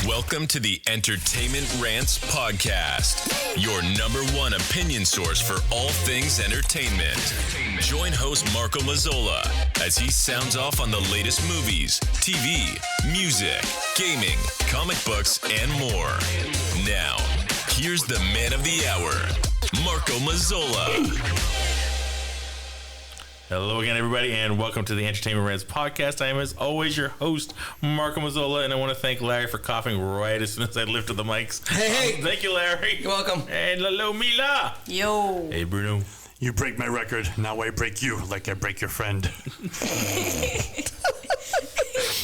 Welcome to the Entertainment Rants Podcast, your number one opinion source for all things entertainment. Join host Marco Mazzola as he sounds off on the latest movies, TV, music, gaming, comic books, and more. Now, here's the man of the hour, Marco Mazzola. Hello again, everybody, and welcome to the Entertainment Rants Podcast. I am, as always, your host, Marco Mazzola, and I want to thank Larry for coughing right as soon as I lifted the mics. Hey. Thank you, Larry. You're welcome. And hello, Mila. Yo. Hey, Bruno. You break my record, now I break you like I break your friend.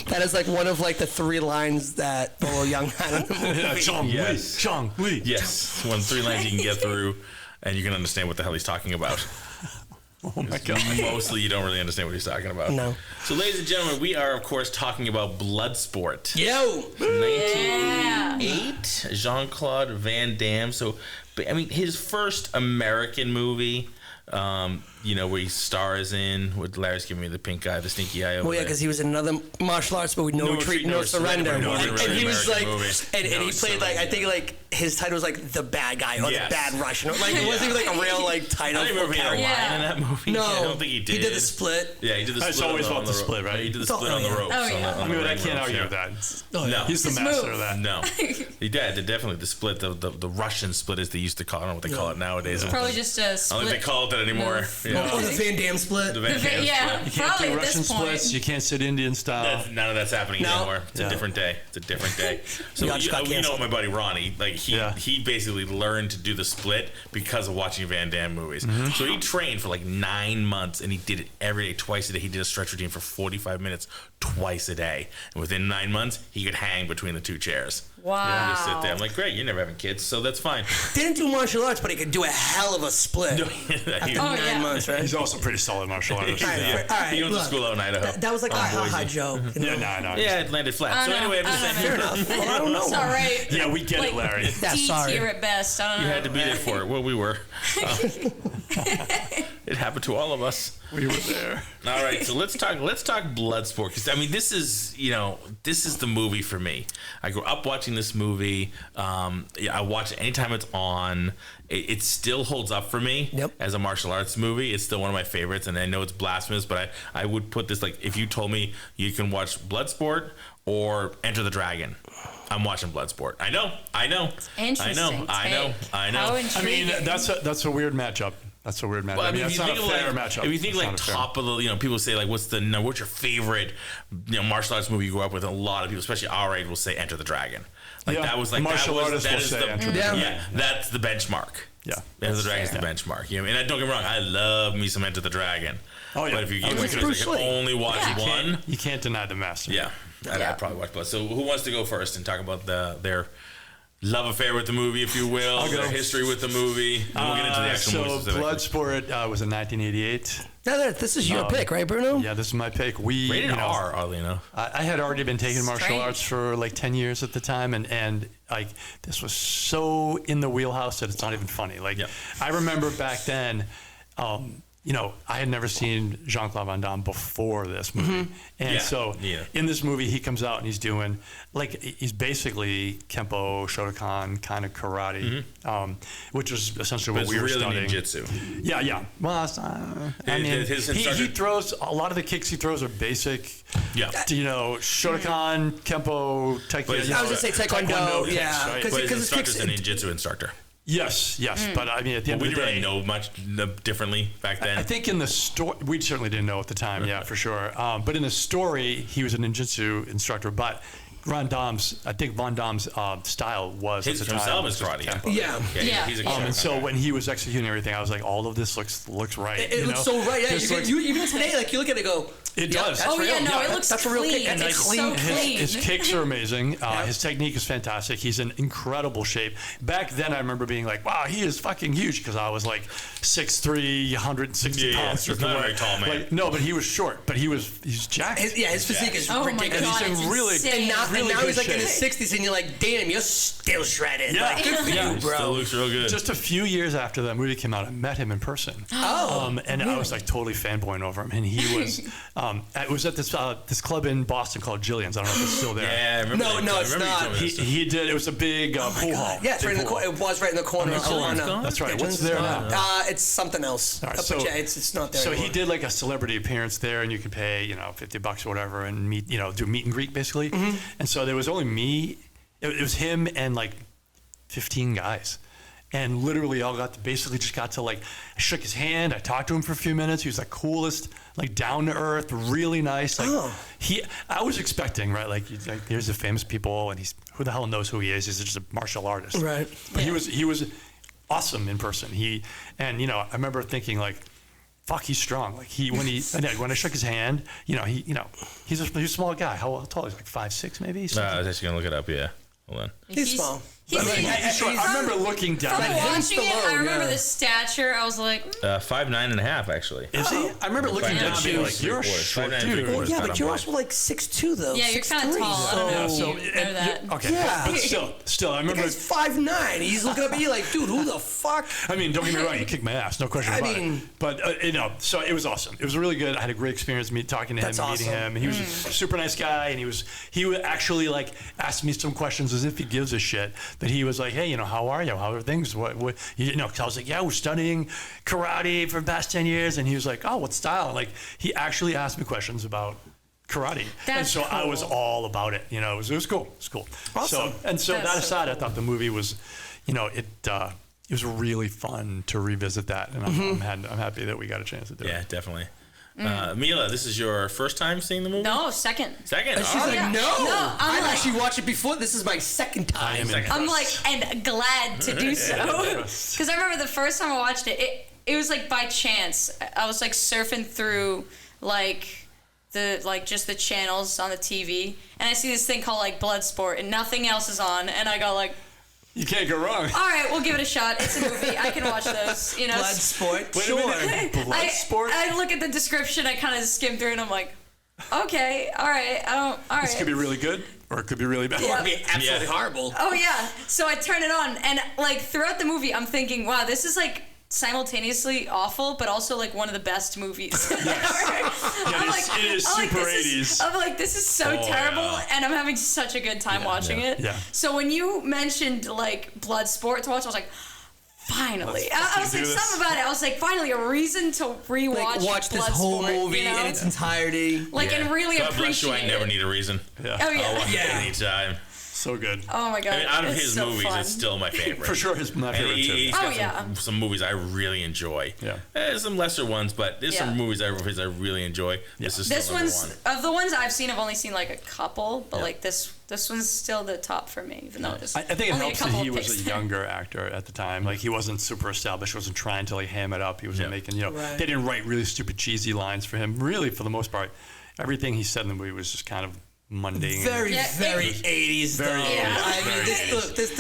That is like one of like the three lines that Bolo Young had in the movie. Jean-Louis. Yes, one 3 lines you can get through, and you can understand what the hell he's talking about. Oh my God. Mostly you don't really understand what he's talking about. No. So, ladies and gentlemen, we are, of course, talking about Bloodsport. Yo! 1988, Jean-Claude Van Damme. So, I mean, his first American movie, where he stars in, with Larry's giving me the pink eye, the stinky eye over Well, yeah, because he was in another martial arts movie, No Retreat, No Surrender. No And he was like, and No he played like, I think like his title was like The Bad Guy or Yes. The Bad Russian. Like it wasn't even like a real like title. I don't remember if he had a line in that movie. No. I don't think he did. He did the split. Yeah, he did the split. It's always on about the split, right? He did the It's split all- on the oh, yeah. ropes. Oh, yeah. I mean, I can't argue with that. Oh, No. He's the It's master smooth. of that. No, he did. Definitely the split, the Russian split, as they used to call it. I don't know what they call it nowadays. Probably just a I don't split. think they call it that anymore. move. You know, Oh, the Van Damme split. the Van Damme Yeah, split. You can't probably do at Russian this point. splits. You can't sit Indian style. None of that's happening No. anymore. It's a different day. It's a different day. So Yeah, I just got you know canceled. my buddy Ronnie, like he basically learned to do the split because of watching Van Damme movies. So he trained for like 9 months and he did it every day, twice a day. He did a stretch routine for 45 minutes twice a day. And within 9 months, he could hang between the two chairs. Wow. And just sit there. I'm like, great, you're never having kids, so that's fine. Didn't do martial arts, but he could do a hell of a split. After He- 9 months, right? He's also pretty solid martial artist. All right, Yeah. all right, He went to look, school out in Idaho. That was like a ha-ha Boise. joke. You know? Yeah, no. Yeah, it landed flat. I So don't know. anyway, I'm just I saying. Fair enough. Well, I don't know. It's all right. Yeah, we get it, Like, Larry. Yeah, D sorry. tier at best. I don't You know. had to be there for it. Well, we were. It happened to all of us. We were there. All right, so let's talk Bloodsport, because I mean this is the movie for me. I grew up watching this movie. I watch it anytime it's on. It still holds up for me. Yep. As a martial arts movie. It's still one of my favorites, and I know it's blasphemous, but I would put this, like, if you told me you can watch Bloodsport or Enter the Dragon, I'm watching Bloodsport. I know. Interesting. I know. How I mean, intriguing. that's a weird matchup. That's a weird matchup. Well, I mean, that's if you not think a of fair like, matchup. if you think That's like not a fair- top of the, people say like, what's your favorite, martial arts movie you grew up with? And a lot of people, especially our age, will say Enter the Dragon. Like Yeah. that was like Martial artists will say Enter the Dragon. yeah, that's the benchmark. Yeah. Enter the Dragon is the benchmark. And don't get me wrong, I love me some Enter the Dragon. Oh, yeah. But if you give me it's a Bruce choice, I can Lee. only watch one. You can't deny the master. Yeah, I'd probably watch Blood. So who wants to go first and talk about their love affair with the movie, if you will, I'll go. their history with the movie, and we'll get into the actual movie So specifically. Bloodsport was in 1988. This is your pick, right, Bruno? Yeah, this is my pick. Rated R, oddly enough. I had already been taking martial Strange. arts for like 10 years at the time, and like this was so in the wheelhouse that it's not even funny. Like Yep. I remember back then, I had never seen Jean-Claude Van Damme before this movie, and Yeah. so Yeah. in this movie he comes out and he's doing he's basically Kempo, Shotokan kind of karate, which was essentially But what it's we were really studying. ninjutsu. Yeah. Well, I mean, his he instructor- throws a lot of the kicks he throws are basic. Yeah. Shotokan, Kempo, Taekwondo. But I was gonna say Taekwondo, kicks, yeah. right? Because But his it kicks instructor's a ninjutsu instructor. Yes. But I mean, at the end We of the didn't day, really know much differently back then. I think in the story, we certainly didn't know at the time. Yeah, for sure. But in the story, he was a ninjutsu instructor. But Van Damme's style was his at the time himself was is just karate. Kempo. Yeah. Yeah. He's a And so karate. when he was executing everything, I was like, all of this looks right. It looks so right. Yeah, This looks- you even today, like you look at it, and go. It yeah, does. That's Oh, real. yeah, no, it looks that's a real clean. kick. And It's clean. so clean. His kicks are amazing. His technique is fantastic. He's in incredible shape. Back then, I remember being like, wow, he is fucking huge, because I was like 6'3", 160 Yeah, pounds. he's not a very tall man. No, but he was short, but he's jacked. His physique is Oh my ridiculous. God, he's it's in really- insane. And and now good he's like in shape. his 60s, and you're like, damn, you're still shredded. Yeah. Like, good for you, bro. Still looks real good. Just a few years after that movie came out, I met him in person. And I was like totally fanboying over him. And he was, it was at this club in Boston called Jillian's. I don't know if it's still there. Yeah, I remember. No, it's not. He did. It was a big pool hall. Yeah, it's right in the corner. It was right in the corner. That's right. What's there now? It's something else. All right, But so- yeah, it's not there So anymore. he did like a celebrity appearance there, and you could pay, $50 or whatever, and do meet and greet basically. Mm-hmm. And so there was only me. It was him and like 15 guys. And literally all just got to like, I shook his hand. I talked to him for a few minutes. He was like coolest, like down to earth, really nice. Like I was expecting, right? Like there's the famous people, and who the hell knows who he is? He's just a martial artist. Right. But he was awesome in person. I remember thinking like, fuck, he's strong. Like when I shook his hand, he's a small guy. How tall? He's like 5'6" maybe. I was actually gonna look it up. Yeah, hold on. He's small. I remember looking down. From at him. watching it, I Stallone, remember yeah. the stature. I was like, 5'9.5" actually. Is he? I remember looking down and being like, you're a 5'9" short 3/4. dude. Well, yeah, Not but on you're black. also like 6'2", though. yeah, you're kind of 6'3", tall. I don't know if So, you know that. okay. Yeah. But still, I The remember. guy's 5'9". He's looking up at you like, dude, who the fuck? I mean, don't get me wrong, you kicked my ass, no question about it. But so it was awesome. It was really good. I had a great experience talking to him, That's meeting awesome. him. He was a super nice guy, and he would actually like ask me some questions as if he gives a shit. That he was like, hey, how are you? How are things? What 'cause I was like, yeah, we're studying karate for the past 10 years, and he was like, oh, what style? Like he actually asked me questions about karate, and That's so I was cool. all about it. It was cool. It was cool. Awesome. So That's that so aside, cool. I thought the movie was, it was really fun to revisit that, and I'm happy that we got a chance to do Yeah, it. definitely. Mila, this is your first time seeing the movie? No, second. Second? And she's Oh, like, yeah. no. I'm I've like- actually watched it before. This is my second time. I'm like, and glad to do so. Because I remember the first time I watched it, it was like by chance. I was like surfing through like just the channels on the TV, and I see this thing called like Bloodsport, and nothing else is on, and I go like, You can't go wrong. all right, we'll give it a shot. It's a movie. I can watch those. Bloodsport. Wait a Sure. minute. Bloodsport? I look at the description. I kind of skim through, and I'm like, okay, all right, all right. This could be really good, or it could be really bad. Or it'd be absolutely horrible. Oh yeah. So I turn it on, and like throughout the movie, I'm thinking, wow, this is like simultaneously awful, but also like one of the best movies ever. It is super 80s. I'm like, this is so terrible, yeah. and I'm having such a good time watching it. Yeah. So when you mentioned like Bloodsport to watch, I was like, finally. I was like, do this. something about it. I was like, finally, a reason to rewatch Like, watch this whole Bloodsport, movie in its entirety. Like, and really God bless you, appreciate I never it. need a reason. Yeah. Oh yeah. I'll watch Yeah. it anytime. So good. Oh my god. I mean, out of It's his so movies, fun. it's still my favorite. For sure, my And favorite too. he's Oh, got yeah. some movies I really enjoy. Yeah. There's some lesser ones, but there's Yeah. some movies of his I really enjoy. This is This still number one's one. of the ones I've seen. I've only seen like a couple, but like this one's still the top for me, even though it's I think it only helps a that couple he of was picks a there. younger actor at the time. Like he wasn't super established. Wasn't trying to like ham it up. He wasn't making. Right. They didn't write really stupid cheesy lines for him. Really, for the most part, everything he said in the movie was just kind of mundane. Very, Yeah, very it- 80s, though. Very 80s, I mean, very this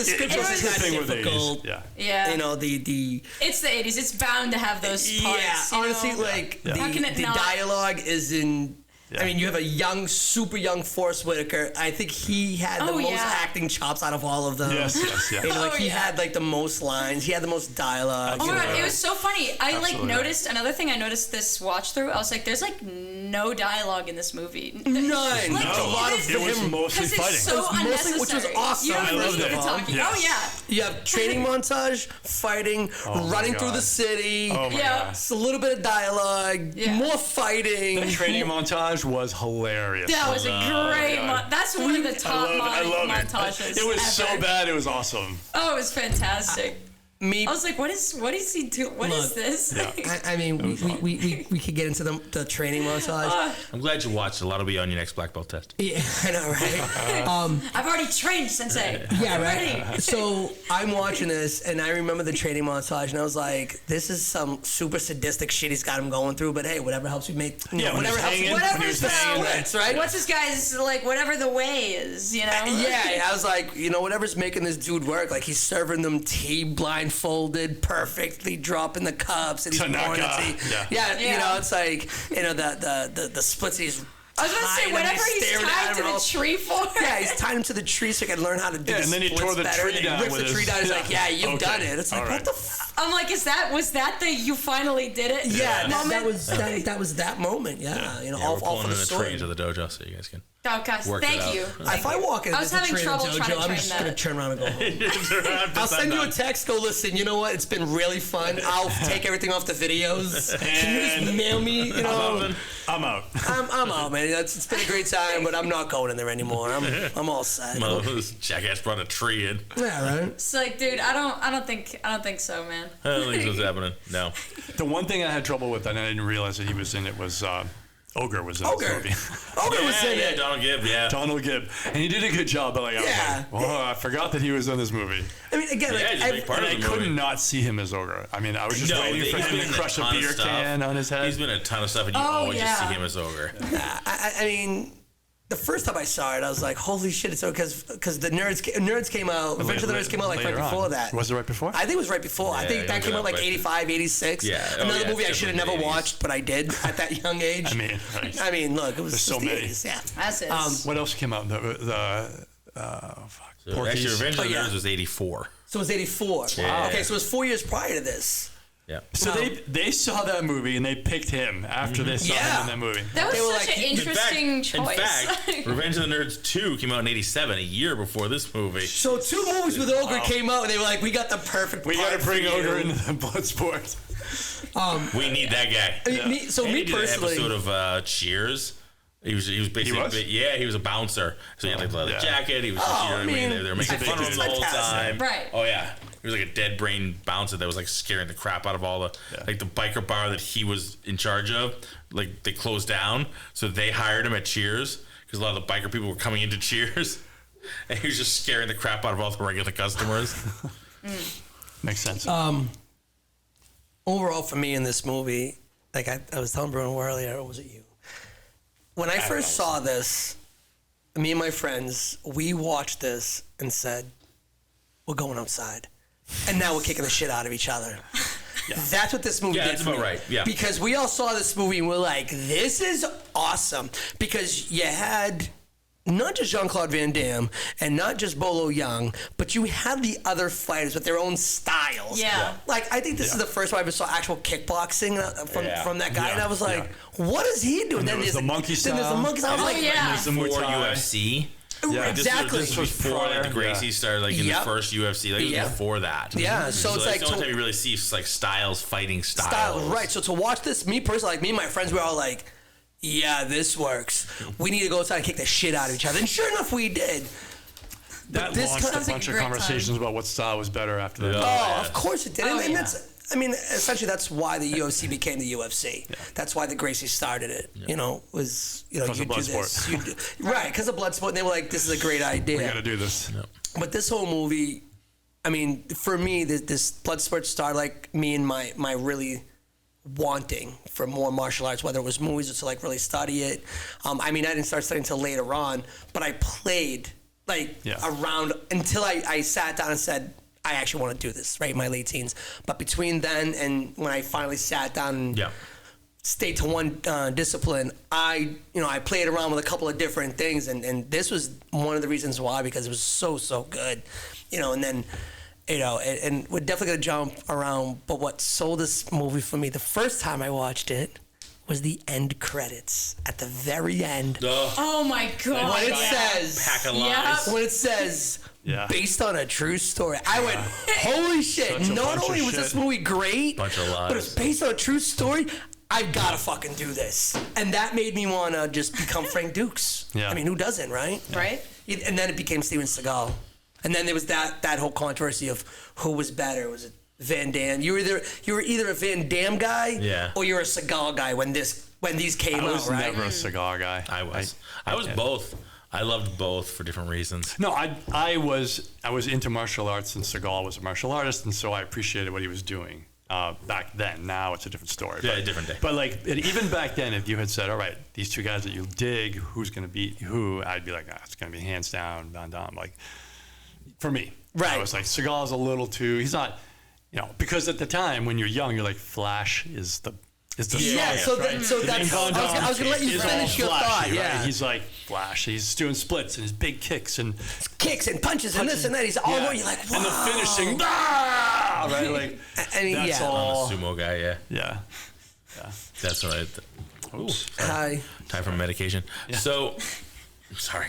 script It's was the not thing with the 80s. difficult. Yeah. Yeah, You know, the it's the '80s. It's bound to have those parts. yeah, you honestly, know? like Yeah. How can the it not? dialogue is in. Yeah. I mean, you have a young, super young Forrest Whitaker. I think he had the Oh, most yeah. acting chops out of all of them. Yes. You know, like Oh, he yeah. had like the most lines. He had the most dialogue. Oh you my god, know. it was so funny. I like Absolutely. noticed another thing. I noticed this watch through. I was like, "There's like no dialogue in this movie. None. Like, A lot of It was him. mostly Because fighting. it's so It was mostly- which was unnecessary. awesome. You don't I loved need it. to talking. Yes. Oh yeah. You have training montage, fighting, my running through God. the city. Oh my Yeah. god. It's a little bit of dialogue, Yeah. more fighting. The training montage was hilarious. That was a great. God. That's one of the top I love it. montages. It was so ever. bad. It was awesome. Oh, it was fantastic. Me, I was like, what is he doing? What is Look, this? I mean, we could get into the training montage. I'm glad you watched. A lot will be on your next black belt test. Yeah, I know, right? I've already trained, Sensei. Yeah, I'm right. ready. So I'm watching this, and I remember the training montage, and I was like, "This is some super sadistic shit he's got him going through." But hey, whatever helps you make, Yeah, when whatever he was helps you, hanging, when he Whatever's was hanging, That's right. What's this guy's like? Whatever the way is, you know. Yeah, I was like, whatever's making this dude work, like he's serving them tea blindfolded, perfectly dropping the cups, and he's pouring the Tanaka. tea. Yeah. Yeah, it's like the splits he's I was about to say, whatever he's tied to the tree for. Yeah, he's tied him to the tree so he can learn how to do and then he tore the better. tree down. Rips the tree down. He's like, yeah, you've done it. It's like, what the I'm like, was that the you finally did it? Yeah, that was that moment. Yeah, you know, all pulling for the in a story. tree into the dojo so you guys can. Oh gosh, thank you. If I walk in, I was having trouble trying to I'm train just that. gonna turn around and go home. I'll send you a text. Go listen. You know what? It's been really fun. I'll take everything off the videos. Can you just mail me? You know, I'm out. I'm out, man. It's been a great time, but I'm not going in there anymore. I'm all set. This jackass brought a tree in. Yeah, right. It's like, dude, I don't think so, man. I don't think what's happening. No. The one thing I had trouble with, and I didn't realize that he was in it, was Ogre was in this movie. Ogre was in it. Donald Gibb, Donald Gibb. And he did a good job, but I was like, I forgot that he was in this movie. I mean, again, he's a big part of the I movie. could not see him as Ogre. I mean, I was just waiting for him to crush a beer can on his head. He's been in a ton of stuff, and you always just see him as Ogre. I mean, the first time I saw it, I was like, "Holy shit!" It's because the Nerds came out. Adventure of the Nerds came out like right before that. Was it right before? I think it was right before. I think that came out like 85, 86. Yeah. Another movie I should have never watched, but I did at that young age. I mean, look, it was there's so many. 80s, yeah. That's it. What else came out? So actually, Revenge of the Nerds was 84. So it was 84. Yeah. Okay, so it was 4 years prior to this. Yeah. So they saw that movie and they picked him after they saw him in that movie. That was such an interesting choice. In fact, Revenge of the Nerds 2 came out in 87, a year before this movie. So 2 movies with Ogre came out, and they were like, "We got the perfect. We got to bring Ogre into the Bloodsport." We need that guy. Me he did personally, an episode of Cheers. He was basically he was a bouncer. So he had like a leather jacket. He was just, you know what I mean? They were making fun of him the whole time. Right. Oh yeah. He was like a dead brain bouncer that was like scaring the crap out of all the like the biker bar that he was in charge of. Like they closed down, so they hired him at Cheers because a lot of the biker people were coming into Cheers, and he was just scaring the crap out of all the regular customers. Makes sense. overall for me in this movie, like I was telling Bruno earlier, or was it you? When I first saw this, me and my friends, we watched this and said, we're going outside. And now we're kicking the shit out of each other. Yeah. That's what this movie did that's for about me. right. Yeah. Because we all saw this movie and we're like, this is awesome. Because you had not just Jean-Claude Van Damme and not just Bolo Young, but you had the other fighters with their own styles. Yeah. Like, I think this is the first time I ever saw actual kickboxing from that guy. And I was like, what is he doing? And then there's the monkey style. Then there's the monkey style. I was like, yeah. Before UFC. Yeah, exactly. This was before like, the Gracie started, like in the first UFC. Like, it was before that. Yeah, so it's that's like the only time you really see like Styles fighting Styles. Styles, right? So to watch this, me personally, like me and my friends, we were all like, "Yeah, this works. We need to go outside and kick the shit out of each other." And sure enough, we did. That launched a bunch of conversations about what style was better after that. Oh, of course it did. And that's, I mean, essentially, that's why the UFC became the UFC. Yeah. That's why the Gracie started it. Yeah. You know, was you do this, right? Because of Bloodsport, and they were like, "This is a great idea. We got to do this." Yep. But this whole movie, I mean, for me, this Bloodsport started like me and my really wanting for more martial arts, whether it was movies or to like really study it. I mean, I didn't start studying until later on, but I played around until I sat down and said, I actually want to do this, right, in my late teens. But between then and when I finally sat down and stayed to one discipline, I played around with a couple of different things, and this was one of the reasons why, because it was so good, and then, and we're definitely going to jump around, but what sold this movie for me the first time I watched it was the end credits at the very end. Oh my god! When it says pack of lies. When it says based on a true story, I went, holy shit! Not only was this movie great, but it's based on a true story. I've got to fucking do this, and that made me want to just become Frank Dukes. I mean, who doesn't, right? Right. And then it became Steven Seagal, and then there was that whole controversy of who was better. Was it Van Damme? You were either a Van Damme guy or you're a Seagal guy when these came out, right? I was never a Seagal guy. I was both. I loved both for different reasons. No, I was into martial arts, and Seagal was a martial artist, and so I appreciated what he was doing back then. Now it's a different story. Yeah, a different day. But like even back then, if you had said, all right, these two guys that you dig, who's going to beat who? I'd be like, it's going to be hands down Van Damme. Like for me, I was like, Seagal's a little too. He's not. Because at the time when you're young, you're like, Flash is the is the Yeah, strongest, so right? so that's Van I was gonna let you is all finish your flashy, thought. right? Yeah, He's like flash. He's doing splits and his big kicks and kicks and punches and this and that. He's all over. You're like, wow. and the finishing, right? Like I mean, that's yeah. all. I'm a sumo guy, yeah. Yeah. That's what Ooh, Hi time for medication. So, I'm sorry.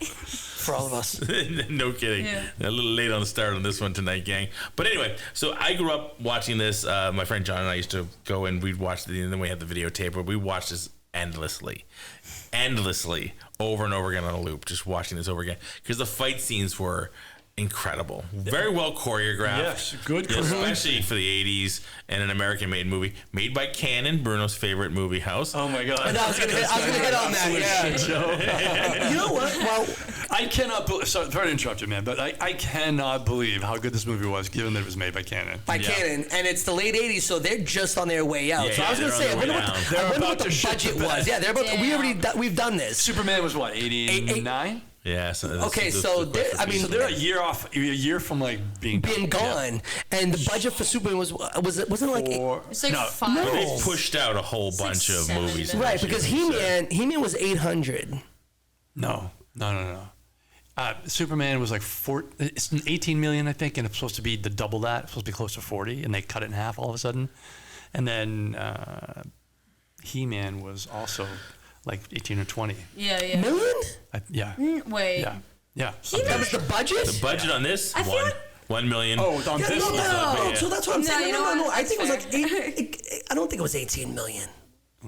for all of us. No kidding. Yeah. A little late on the start on this one tonight, gang. But anyway, so I grew up watching this. My friend John and I used to go and we'd watch it, and then we had the videotape, but we watched this endlessly, over and over again on a loop, just watching this over again. Because the fight scenes were incredible. Very well choreographed. Yes, good. Especially for the 80s and an American-made movie made by Cannon, Bruno's favorite movie house. Oh my God! I was gonna hit on that. Yeah. You know what? Well, I cannot believe. Sorry to interrupt you, man, but I cannot believe how good this movie was, given that it was made by Cannon. by Cannon, and it's the late '80s, so they're just on their way out. Yeah, so I was they're gonna say, on I their wonder way what the budget was. Yeah, they're about. We've done this. Superman was what, 89? Yeah. So they're a year from like being gone, and the budget for Superman wasn't like It's like No. 5. No. They pushed out a whole bunch of 7 movies. right because He-Man was 800. No. Superman was like it's 18 million, I think, and it's supposed to be the double that. It's supposed to be close to 40, and they cut it in half all of a sudden. And then He-Man was also like 18 or 20. Yeah. Million? Yeah. Wait. Yeah. That was the budget. The budget on this I feel like- 1 million. Oh, on this one. No. So that's what I'm No, saying. you know No. what? I think it was That's like I don't think it was 18 million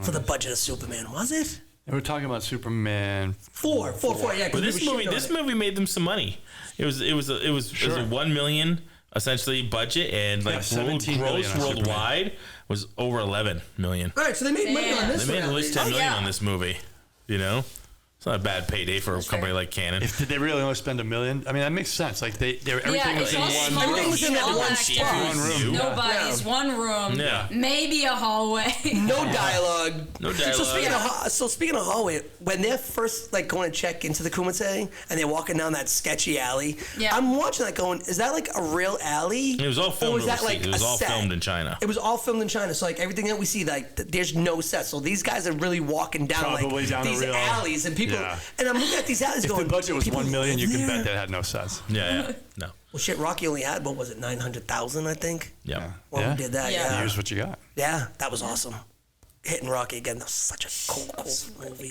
for the budget of Superman, was it? And we're talking about Superman. Four. Yeah. 'cause But we this were movie, shitting on this it. movie made them some money. It was a 1 million essentially budget, and like 17 million gross on Superman. worldwide was over 11 million. All right, so they made money on this. They made one, at least at 10 million yeah. on this movie. You know, it's not a bad payday for a company like Canon. Did they really only spend $1 million? I mean, that makes sense. Like everything Yeah, was it's in all one. small. Everything was in that small one actors. spot. One room. Nobody's one room. Yeah. Maybe a hallway. No dialogue. No dialogue. So speaking of hallway, when they're first like going to check into the Kumite and they're walking down that sketchy alley, Yeah. I'm watching that going, is that like a real alley? It was all filmed Or was that overseas. like It was a all set? filmed in China. It was all filmed in China. So like everything that we see, like there's no set. So these guys are really walking down Probably like down these the real- alleys and people. Yeah. And I'm looking at these alleys If going, the budget was people $1 million, you live could there? bet that had no sense. Yeah. No. Well, shit, Rocky only had, what was it, 900,000, I think? Yeah. When Yeah. we did that, Yeah. yeah. Here's what you got. Yeah, that was awesome. Hitting Rocky again, that was such a cool movie.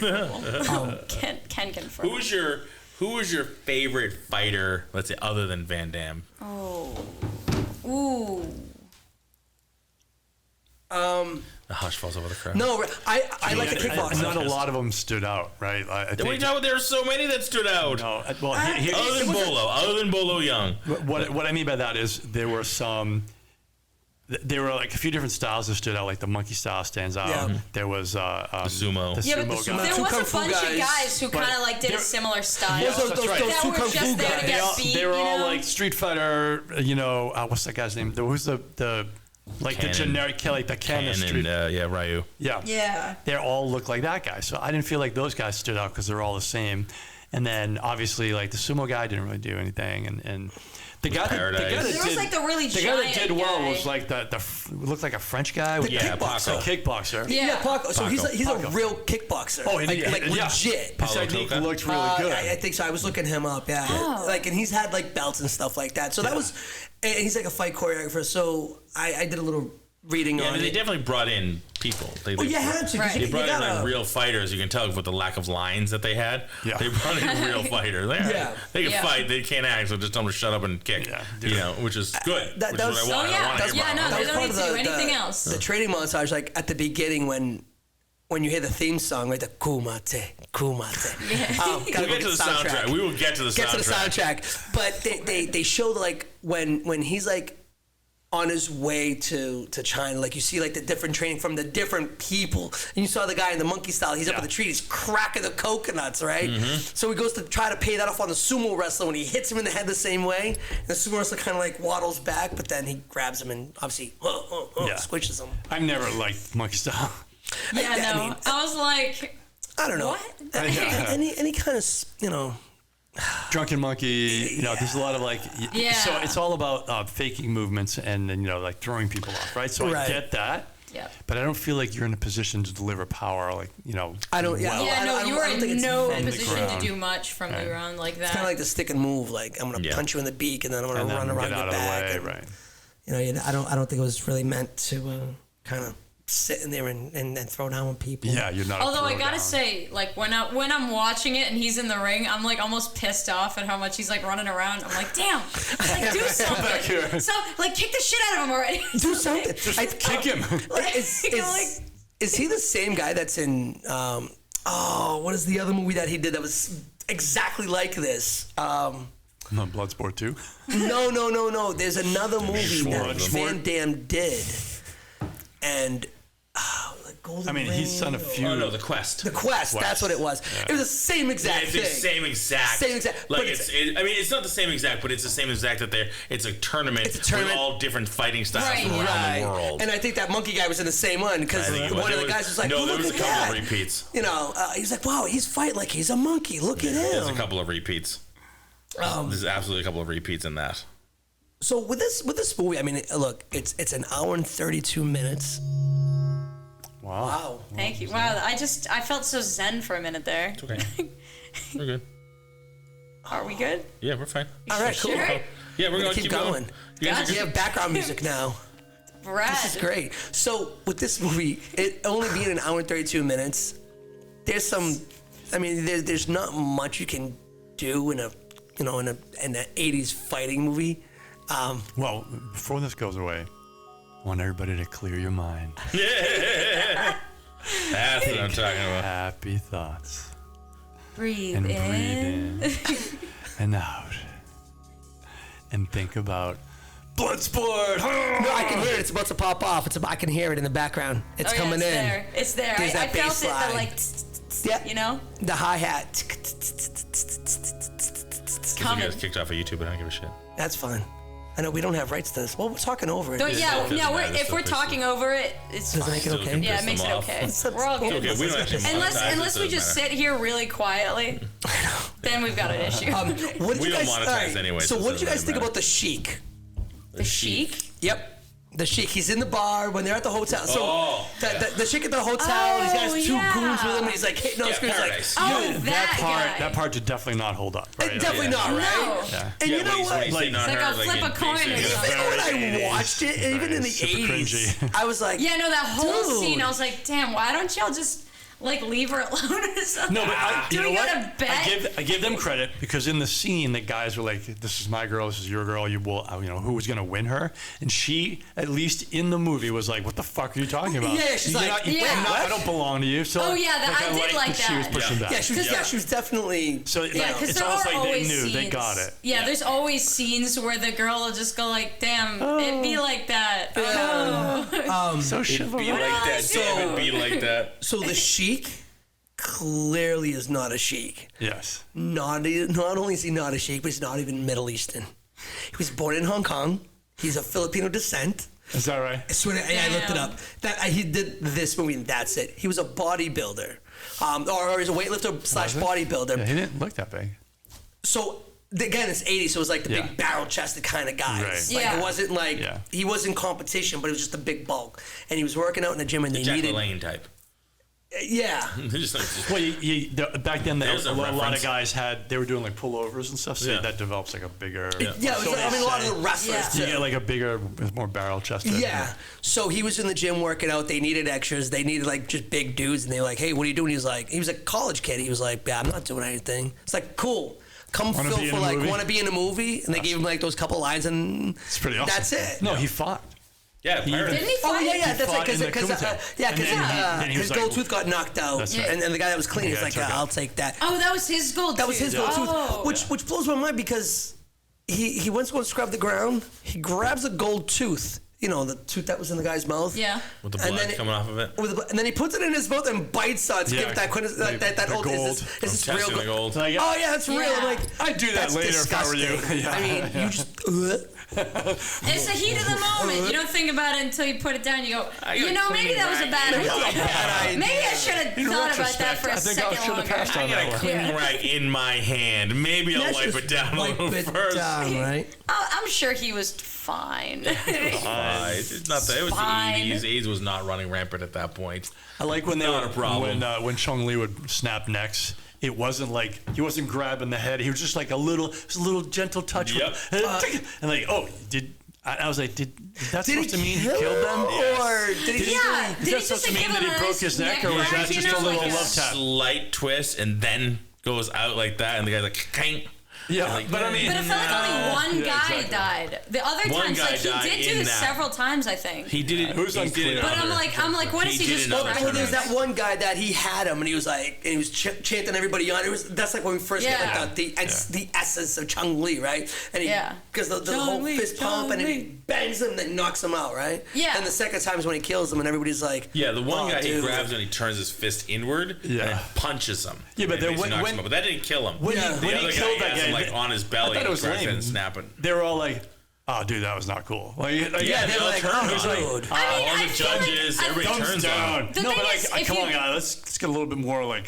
Can confirm. Who was your favorite fighter? Let's say other than Van Damme. Ooh. The hush falls over the crowd. No, I like the kickboxer. Not a lot of them stood out, right? I What are you talking about? There were so many that stood out. No, well, Other than Bolo Young. what I mean by that is there were some. There were like a few different styles that stood out. Like the monkey style stands out. Yeah. There was The sumo. The Yeah, but sumo guy. there Two was kung a fu bunch of guys. guys who kind of like did a they're- similar style. Those that's right. two that were kung fu just there to guys. get beat. They were all you know? like Street Fighter. What's that guy's name? Who's the like Cannon. the generic like the Cannon Street. And Ryu. Yeah. Yeah. They all look like that guy. So I didn't feel like those guys stood out because they're all the same. And then obviously like the sumo guy didn't really do anything. And the guy that There was did, like the really the guy that giant did well guy. was like looked like a French guy. with Yeah, kickboxer. a kickboxer. Yeah. Paco. So he's Paco. a real kickboxer. Oh, and like yeah. legit. His technique Toka? looked really good. I think so. I was looking him up. Yeah, like, and he's had like belts and stuff like that. So that was, and he's like a fight choreographer. So I did a little reading Yeah, on they it. definitely brought in people. They Well, you had to. 'cause Right. you, brought you in gotta, like real fighters. You can tell with the lack of lines that they had. Yeah. They brought in real fighters. Yeah. They can Yeah. fight. They can't act. So just tell them to shut up and kick. Yeah. Which is good. that which is was- what I want. Oh, yeah. I want to That's- hear yeah, about no, it. That they was don't part need of to the, do anything the, else. The training montage, like at the beginning when you hear the theme song, right? The kumate. Gotta We'll get to the soundtrack. We will get to the Get soundtrack. to the soundtrack. But they show like when he's like on his way to China, like you see like the different training from the different people, and you saw the guy in the monkey style. He's up in the tree, he's cracking the coconuts, right? So he goes to try to pay that off on the sumo wrestler when he hits him in the head the same way. And the sumo wrestler kind of like waddles back, but then he grabs him and obviously squishes him. I've never liked monkey style. Yeah, I no. mean, I was like, I don't know. What? Any kind of Drunken Monkey, there's a lot of like, Yeah. so it's all about faking movements and then, like throwing people off, right? So I Right. get that. Yeah. But I don't feel like you're in a position to deliver power, like, I don't. Yeah, you were in no position to ground. do much from the ground like that. It's kind of like the stick and move. Like, I'm gonna punch you in the beak, and then I'm gonna run around get out your of back. the And, way, right? I don't think it was really meant to kind of sit in there and throw down on people. Yeah, you're not. Although I gotta down. say, like when I'm watching it and he's in the ring, I'm like almost pissed off at how much he's like running around. I'm like, damn, like do something. So like kick the shit out of him already. Do something. Just kick him. Is he the same guy that's in? What is the other movie that he did that was exactly like this? No, Bloodsport 2. No. There's another movie that Schmort. Van Damme did, and the Golden Ring. He's done a few. Oh no, The Quest. The Quest. That's what it was. Yeah. It was the same exact It's thing. the same exact. But Like it's not the same exact, but it's the same exact that it's a tournament. with all different fighting styles from around the world. And I think that monkey guy was in the same one because one of the guys was like, no, oh, there look was at a couple that. of repeats. He was like, wow, he's fighting like he's a monkey. Look at him. There's a couple of repeats. There's absolutely a couple of repeats in that. So with this movie, I mean, look, it's an hour and 32 minutes. Wow. Thank you. Wow, I felt so zen for a minute there. It's okay. We're good. Are we good? Yeah, we're fine. All right, cool. Sure. Yeah, we're gonna Keep going. You guys are We good? have background music now. Brad. This is great. So with this movie, it only being an hour and 32 minutes, there's not much you can do in an 80s fighting movie. Well, before this goes away, I want everybody to clear your mind. That's what I'm talking about. Happy thoughts. Breathe And in. breathe in and out. And think about Bloodsport. No, I can hear it. It's about to pop off. I can hear it in the background. It's coming in. There. It's there. There's I that felt bass it. line. The like, Yeah. The hi-hat. This coming. guy's kicked off of YouTube, but I don't give a shit. That's fine. I know we don't have rights to this. Well, we're talking over it. But yeah, doesn't no. matter. If we're talking over it, it's Does it fine. make it okay? Yeah, it makes it okay. We're all good. Okay, we don't actually monetize Unless it, we so it just doesn't sit here really quietly, then we've got an issue. What did We you don't guys, monetize all right, anyway, So so it what did you guys doesn't think matter. about the Sheik? The Sheik? Yep. The Sheik. He's in the bar when they're at the hotel. So Oh, the Sheik at the hotel, he's got his two goons with him, and he's like hitting on Yeah, screens like, Paradise. Oh, that guy. That part did definitely not hold up. Right? definitely not, right? No. Yeah. And you know what? It's Like I'll flip a coin or Even something. when I watched it, even in the Super 80s, cringy. I was like, Yeah, no, that whole Dude. scene, I was like, damn, why don't y'all just like leave her alone or something? No, but Do you know we what? got a bet? I give them credit because in the scene, the guys were like, "This is my girl. This is your girl. You will, who was going to win her?" And she, at least in the movie, was like, "What the fuck are you talking about? Yeah, she's You're like, not- Yeah. I don't belong to you." So, Oh, yeah, I did like She was that. pushing back. yeah, she was definitely. So Yeah, because it's there almost are like they always knew. scenes. They got it. Yeah, there's always scenes where the girl will just go like, "Damn, it'd be like that." Oh. So Be chivalrous. like that. So- Damn it, be like that. So the Sheik clearly is not a Sheik. Yes. Not only is he not a Sheik, but he's not even Middle Eastern. He was born in Hong Kong. He's of Filipino descent. Is that right? I swear to, I looked it up. He did this movie and that's it. He was a bodybuilder, or he's a weightlifter / bodybuilder. Yeah, he didn't look that big. So again, it's 80s, so it was like the big barrel-chested kind of guys. Right. Like Yeah. it wasn't like he was in competition, but it was just a big bulk. And he was working out in the gym, and they Jack needed. LaLanne type. Yeah. Well, back then, There's a a lot of reference. guys they were doing like pullovers and stuff, so Yeah. that develops like a bigger. Yeah, it was, so I mean, a lot of the say. wrestlers Yeah. too. You get like a bigger, more barrel chested. Yeah. So he was in the gym working out. They needed extras. They needed like just big dudes, and they were like, "Hey, what are you doing?" He was a college kid. He was like, "Yeah, I'm not doing anything." It's like, cool. Come Wanna fill be in for a like movie? want to be in a movie, and they gave him like those couple lines, and It's pretty awesome. that's it. No, he fought. Yeah, Pirates. Didn't he Oh fight? yeah, He that's fought it. in the Because Kumite. And then he his was like- gold tooth got knocked out, That's right. and the guy that was clean, Yeah, he's like, took it. "I'll take that." Oh, that was his gold. That was his gold Oh. tooth, which blows my mind because he went to go scrub the ground. He grabs a gold tooth, the tooth that was in the guy's mouth. Yeah. With the And blood then coming off of it. And then he puts it in his mouth and bites on it to Yeah. give that The old. gold. Is this I'm real testing the gold. Like, Oh yeah, that's real. I'm Yeah. like, I'd do that that's later if I were you. disgusting. Yeah. I mean, you just. It's the heat of the moment. You don't think about it until you put it down. You go, maybe that was a bad idea. Maybe I should have thought about that for a second I should have longer. passed on I got that a one. clean rag in my hand. Maybe I'll wipe it down a little first. right? I'm I'm sure he was fine. It's not that. It was Fine. the 80s. AIDS was not running rampant at that point. I like when they Not were a problem. when Chung Lee would snap necks. It wasn't like he wasn't grabbing the head. He was just like a little gentle touch. Yep. And like, oh, I was like, did that Did he supposed to mean he kill killed them? him, or did he? Yeah. Is Did that he supposed just to mean give that him he a broke his neck, or was crack, that you just know, a little like love tap? Slight twist, and then goes out like that, and the guy's like, "Kang." Yeah, Like, but I mean, But it felt like only one Yeah, guy exactly. died. The other One times, guy like he died did do in this that. several times, I think. He did it. It was he did unclear. it But I'm other- like, when is he did just it other Well, there's times. that one guy that he had him, and he was like, and he was chanting everybody on. That's like when we first Yeah. get like the essence of Chung Lee, right? And he, Yeah. because the Chung whole Lee, fist pump, Chung and then he Lee. bangs him, and then knocks him out, right? Yeah. And the second time is when he kills him, and everybody's like, Yeah, the one "Oh, guy he dude." grabs and he turns his fist inward Yeah. and punches him. Yeah, but And then basically knocks when- him out. But that didn't kill him. when he- the when other he guy killed that has him guy, like on his belly. I thought it was grabs lame. and snapping. They were all like, "Oh, dude, that was not cool." Like Yeah, they're they all like, turned "Oh, on dude." him. I mean, All I the feel like- judges, I- everybody thumbs turns on down. him. The No, thing but is, like, if come you- on, guys, let's get a little bit more like.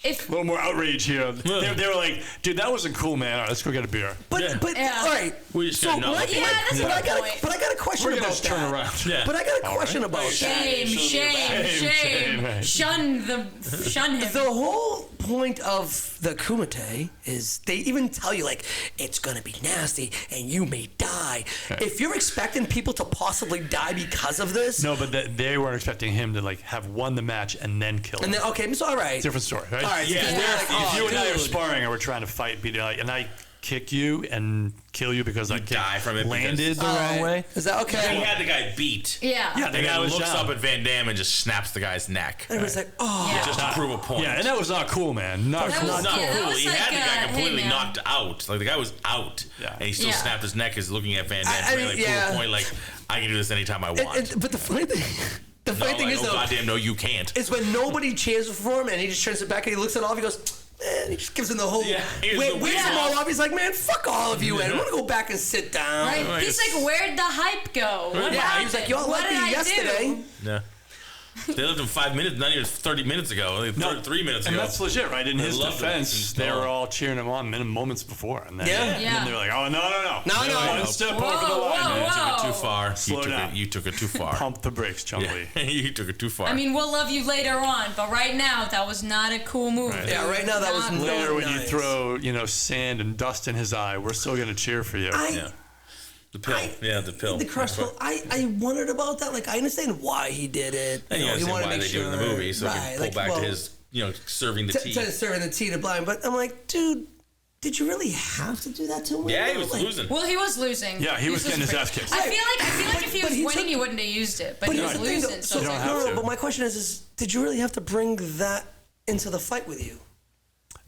If A little more outrage here. They were like, dude, that wasn't cool, man. All right, let's go get a beer. But Yeah. all right. We just gotta know. but Yeah, that's a but I good got point. but I got a question We're about gonna just that. turn around. Yeah. But I got a question about that. shame, Shame. shun him. The whole point of the Kumite is they even tell you like it's gonna be nasty and you may die. If you're expecting people to possibly die because of this, No, but they weren't expecting him to like have won the match and then kill him. and then okay, so all right. Different story, right? All right, Yeah. because they're like, If oh, you and I are dude. sparring and we're trying to fight, and I kick you and kill you because I die from it landed because- the All wrong right. way. Is that okay? He had the guy beat. Yeah. Yeah, The guy was looks down. up at Van Damme and just snaps the guy's neck. And it was like, oh, Yeah. Just to prove a point. Yeah, and that was not cool, man. Not That cool. was It's not Yeah, that cool. was He like, had the guy hey, completely man. knocked out. Like the guy was out, Yeah. and he still Yeah. snapped his neck as looking at Van Damme, I trying to mean, like, yeah. prove a point. Like I can do this anytime I want. but the funny thing, the No, funny thing like, is oh though, goddamn, no, you can't. is when nobody cheers for him and he just turns it back and he looks it off. He goes, man, he just gives him the whole. Yeah, here's Wait, the waits wheel. them all off. He's like, man, fuck all of you, and I'm gonna go back and sit down. Right? Like He's it's- like, where'd the hype go? What Yeah, happened? he was like, y'all What liked did me I yesterday. do? Yeah. They lived in 5 minutes, not even 30 minutes ago. Like, 3 minutes and ago. that's legit, right? In They his loved it. defense, they were all cheering him on moments before, and then, Yeah. and Yeah. then they were like, "Oh no, No. one step Whoa, over the line, whoa, man. You took it Whoa. too far. Slow down. You took it too far. Pump the brakes, Chung Yeah. Lee." You took it too far. I mean, we'll love you later on, but right now, that was not a cool move. Right. Yeah, right now that was Not no- Later, when you nice. throw, sand and dust in his eye, we're still gonna cheer for you. yeah. The pill. the pill. The crush. Yeah. I wondered about that. Like, I understand why he did it. And you he understand wanted to why make they do it in the sure- movie, so he can pull back to his, serving the tea. to serving the tea to blind. But I'm like, dude, did you really have to do that to him? Yeah, he was Like, losing. Well, he was losing. Yeah, he was getting his ass kicked. I feel like if he But was he winning, took- he wouldn't have used it. But But he here's was the thing, losing, though. so it's don't like, have to. But my question is, did you really have to bring that into the fight with you?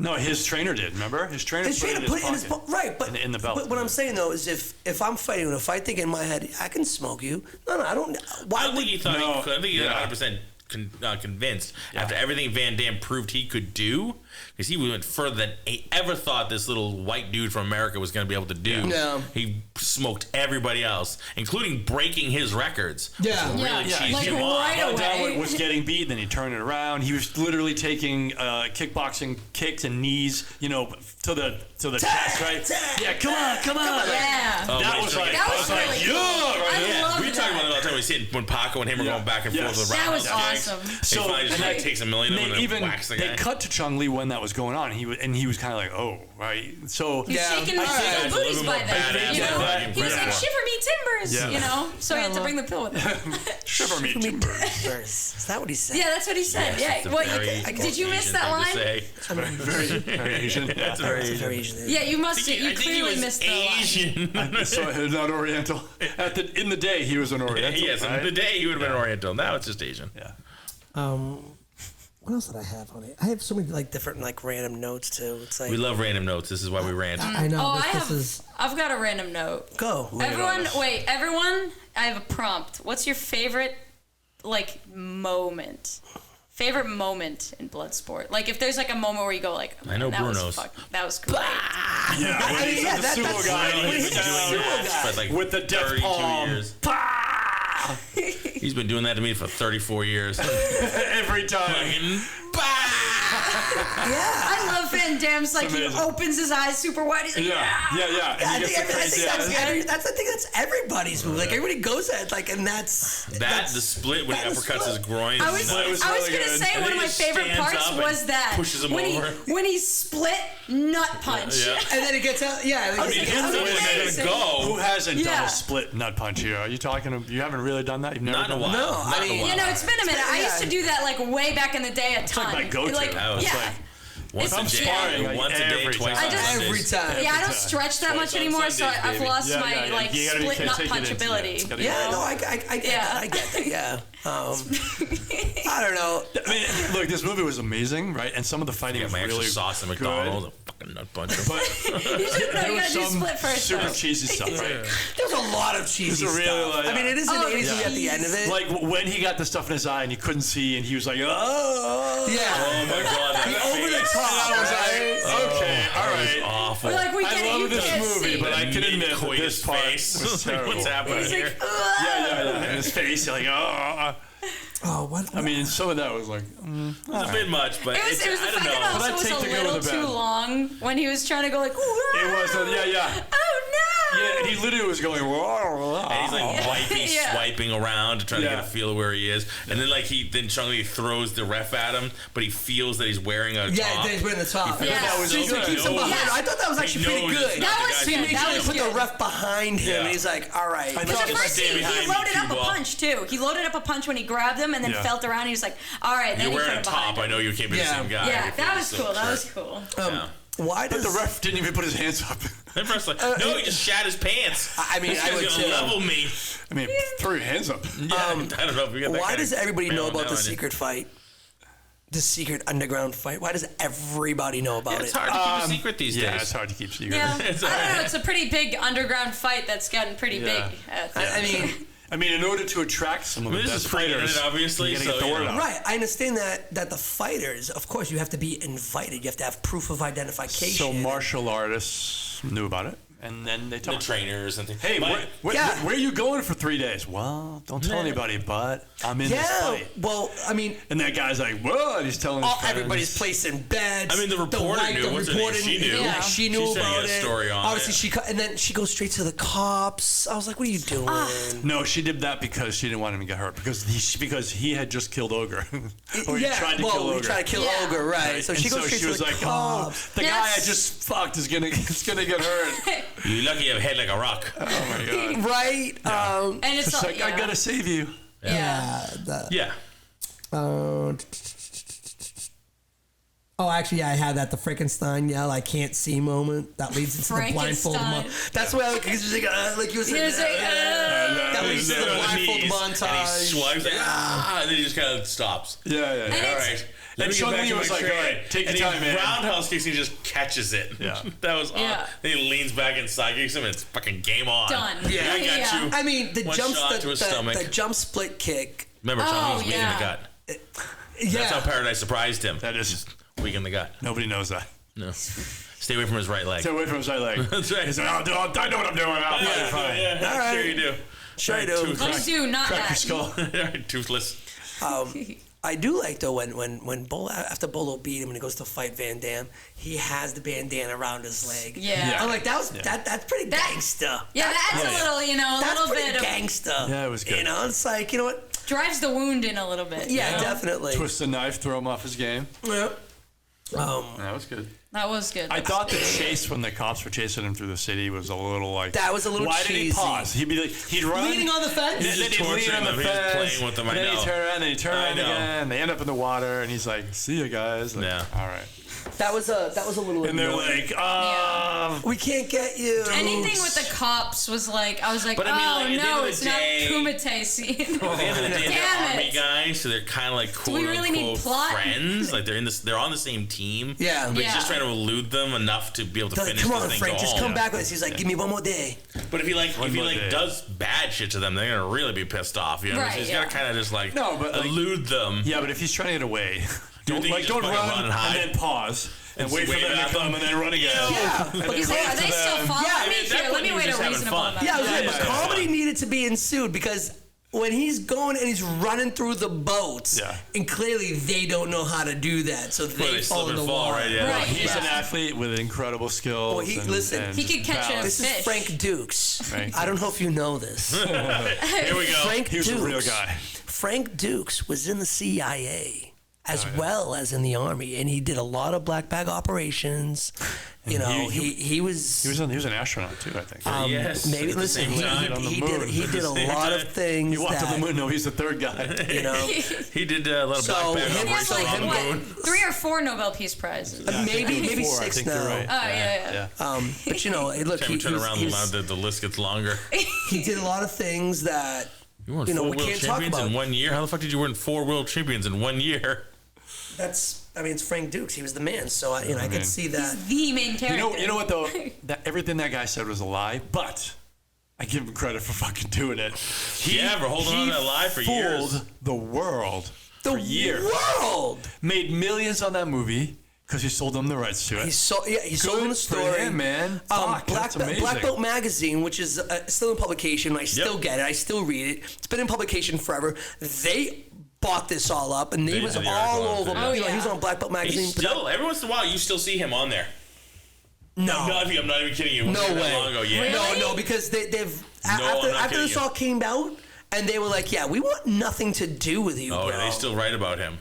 No, his trainer did. Remember, his trainer His put it trainer in put it in his his pocket. right, but in the belt. But what I'm saying though is, if I'm fighting in a fight, thinking in my head, I can smoke you. No, I don't. Why I don't would think he thought No. he could. I think he Yeah. 100% convinced after everything Van Damme proved he could do, because he went further than he ever thought this little white dude from America was going to be able to do. Yeah. He smoked everybody else, including breaking his records. Yeah. Which really Yeah. cheesed Like him right off. away. Van Damme was getting beat, then he turned it around. He was literally taking kickboxing kicks and knees, to the chest, right? Yeah, come on. yeah. Oh, That wait, was so like, again, That I was was like, really yeah, cool. right I there. love we talked about it all the time. We see when Paco and him were going back and forth with That was rounds. awesome. So finally just and like they- takes a million of and them they and even whacks the they guy. cut to Chung Lee when that was going on. He was kind of like, oh, right. So He was Yeah. shaking I his think little that's a booties little by more then. badass You than know, that. he was like, Yeah. "Shiver me timbers," Yeah. So he had to bring the pill with him. shiver me timbers. Is that what he said? Yeah, that's what he said. It's a Yeah. What? very Did you miss Asian that thing to line? say. Very Asian. That's very It's Asian. very Asian. Yeah, you must. I You think he clearly was missed the line. Asian. So not Oriental. In the day, he was an Oriental. Yes, right? in the day he would have been Oriental. Now it's just Asian. Yeah. What else did I have on it? I have so many different random notes too. It's like We love random notes. This is why we rant. I know Oh, I've got a random note. go. Everyone, I have a prompt. What's your favorite, moment? Favorite moment in Bloodsport? Like, if there's a moment where you go I know that was Bruno's. that was great. Yeah, when he's the sumo guy, He's he's been doing down that for with the death 32 palm. years. He's been doing that to me for 34 years. Every time. Fucking bah! I love Van Damme's, like, he opens his eyes super wide. He's like, yeah. And he gets the crazy eyes. I think that's everybody's move. Like, everybody goes at it, like, and that's the split when he uppercuts his groin. I was going to say one of my favorite parts was that pushes him over. when he split nut punch. and then it gets out. Yeah, I mean, go. Who hasn't done a split nut punch here? Are you talking? You haven't really done that? You've never done that? No, I mean, it's been a minute. I used to do that like way back in the day a ton. It's like my go-to. Once a day, twice a day. Every time. Yeah, I don't stretch that much anymore, so I've lost my like split nut punch ability. Yeah, no, I get that. I get that. Yeah. I don't know. I mean, look, this movie was amazing, right? And some of the fighting was really sauce at McDonald's. A fucking nut puncher. You gotta do split first. Super cheesy stuff, right? There's a lot of cheesy stuff. I mean, it is an 80s movie at the end of it. Like when he got the stuff in his eye and you couldn't see, and he was like, oh. Yeah. Oh my god. Over the top. I was like, okay, all right. Awful. Like, we get I love this movie, but I can admit that this part was terrible. What's happening here? Yeah. And his face, like, Oh, what? I mean, some of that was like, It's a bit much, but it was the I fact don't know. that also was a little too long when he was trying to go like, it was, oh no! Yeah, and he literally was going, And he's like swiping around to try to get a feel of where he is, and then Chung Li throws the ref at him, but he feels that he's wearing a top. Yeah, he's wearing the top. That was so he keeps him behind. I thought that was actually pretty good. That was put the ref behind him, and he's like, all right. But the first he loaded up a punch too. He loaded up a punch when he grabbed him, and then felt around. He was like, all right. Then you're wearing a top. I know you can't be the same guy. Yeah, that was cool. That was cool. Why does the ref didn't even put his hands up? The ref's like, no, he just shat his pants. I mean, I would gonna level me. I mean, throw your hands up. I don't know if we got that. Why does everybody know about the secret fight? The secret underground fight. Why does everybody know about it? It's hard to keep a secret these days. Yeah, it's hard to keep secret. Yeah, I don't know. It's a pretty big underground fight that's gotten pretty big. I mean, in order to attract some of the best fighters, obviously, you gotta get the word out. Right, I understand that the fighters, of course, you have to be invited. You have to have proof of identification. So martial artists knew about it, and then they talked. The trainers and things. Hey, where are you going for 3 days? Well, don't tell anybody, but I'm in this fight. Well, I mean, and that guy's like, "Whoa!" And he's telling his friends. Everybody's placing beds. I mean, the reporter knew. What's her name? She knew. Yeah, she knew about it. Story on Obviously, and then she goes straight to the cops. I was like, "What are you doing?" No, she did that because she didn't want him to get hurt because he had just killed Ogre. Or he tried to kill Ogre. He tried to kill Ogre, right? So she goes straight to the cops. The guy I just fucked is gonna get hurt. You're lucky you have a head like a rock. Oh my god! Right? Yeah. And it's like I gotta save you. Yeah. Oh, actually, I had that. The Frankenstein yell, "I can't see" moment that leads into the blindfold moment. That's why, like, he's like you were saying, that leads to the blindfold montage. And he swipes, and then he just kind of stops. Yeah. All right. And Chung-Li was like, all right, take your time, man. Roundhouse kicks, he just catches it. Yeah. That was awesome. Then he leans back and side kicks him, and it's fucking game on. Done. Yeah. I got you. I mean, the the jump split kick. Remember, Chung-Li was weak in the gut. That's how Paradise surprised him. That is weak in the gut. Nobody knows that. No. Stay away from his right leg. Stay away from his right leg. That's right. He's like, I know what I'm doing. I'll fine. Yeah. All right. Sure you do. Sure you do. You do, not Crack that. your skull. Toothless. I do like though when Bolo, after Bolo beat him and he goes to fight Van Damme, he has the bandana around his leg. Yeah. I'm like, that's pretty gangsta. Yeah, that's a little, that's little pretty bit gangsta. Yeah, it was good. It's like, you know what? drives the wound in a little bit. Yeah, definitely. Twist the knife, throw him off his game. Yeah. That was good. That was good. I thought the chase when the cops were chasing him through the city was a little like. That was a little why cheesy. Did he pause? He'd be like, he'd run. Leaning on the fence? Then he'd lean on the fence. Playing with them, and then he'd turn around, then he'd turn around know. again. They end up in the water, and he's like, see you guys. Like, Yeah. All right. That was a little. And they're annoying. like, we can't get you. Anything with the cops was like, I was like, But I mean, like, at the end no, of the it's day- not Kumite scene. At the end of the day, Damn they're army it. guys, so they're kind of like quote we really need unquote plot? friends. Like they're on the same team. Yeah. But he's Yeah. just trying to elude them enough to be able to They're like, finish come this on, thing. Frank, go just home. come back with us. He's like, give me one more day. But if he more day. does bad shit to them, they're gonna really be pissed off. You know, Right, so he's yeah. gotta kind of just like like, elude them. yeah, but if he's trying to get away, don't think he just run fucking run and hide? then pause and wait for wave them at to come them. and then run again. Yeah. And But He's then like, run are to they still them. following Yeah, me? at that Here, let point, me he was wait a just having reasonable fun. amount. Yeah, Yeah, but comedy needed to be ensued because when he's going and he's running through the boats, and clearly they don't know how to do that, so they fall in the water. Right? Yeah. Right. He's an athlete with incredible skills. Well, he could catch a This fish. is Frank Dukes. I don't know if you know this. Here we go. Frank He was Dukes. a real guy. Frank Dukes was in the CIA as well as in the Army, and he did a lot of black bag operations. You know, he was an astronaut too, I think. Yes. maybe at the listen. same time. He did a lot of things. He walked that, on the moon. No, he's the third guy. You know, He did a lot of So, black bag him- He has operations like on the what, moon. 3 or 4 Nobel Peace Prizes. maybe 4, I 6 think now. you're right. Oh yeah. But you know, look, Time we turn around, he's- the list gets longer. he did a lot of things that You won you know, 4 we world can't talk champions about. in 1 year? How the fuck did you win 4 world champions in 1 year? it's Frank Dukes. He was the man. So I could see that. The main character. You know what though? Everything that guy said was a lie, but I give him credit for fucking doing it. For holding on to that lie for years. Fooled the world The for years. world. Made millions on that movie because he sold them the rights to it. He sold him the for story. him, man. Fuck, that's amazing. Black Belt Magazine, which is still in publication. I still get it. I still read it. It's been in publication forever. They bought this all up, and he was did the all article over. on it. He was on Black Belt Magazine. He's still, every once in a while, you still see him on there. No. I'm not even kidding you. No Wasn't that way. long ago? Yeah. Really? No, because they've I'm not after kidding this you. all came out, and they were like, "Yeah, we want nothing to do with you, Oh, bro." they still write about him.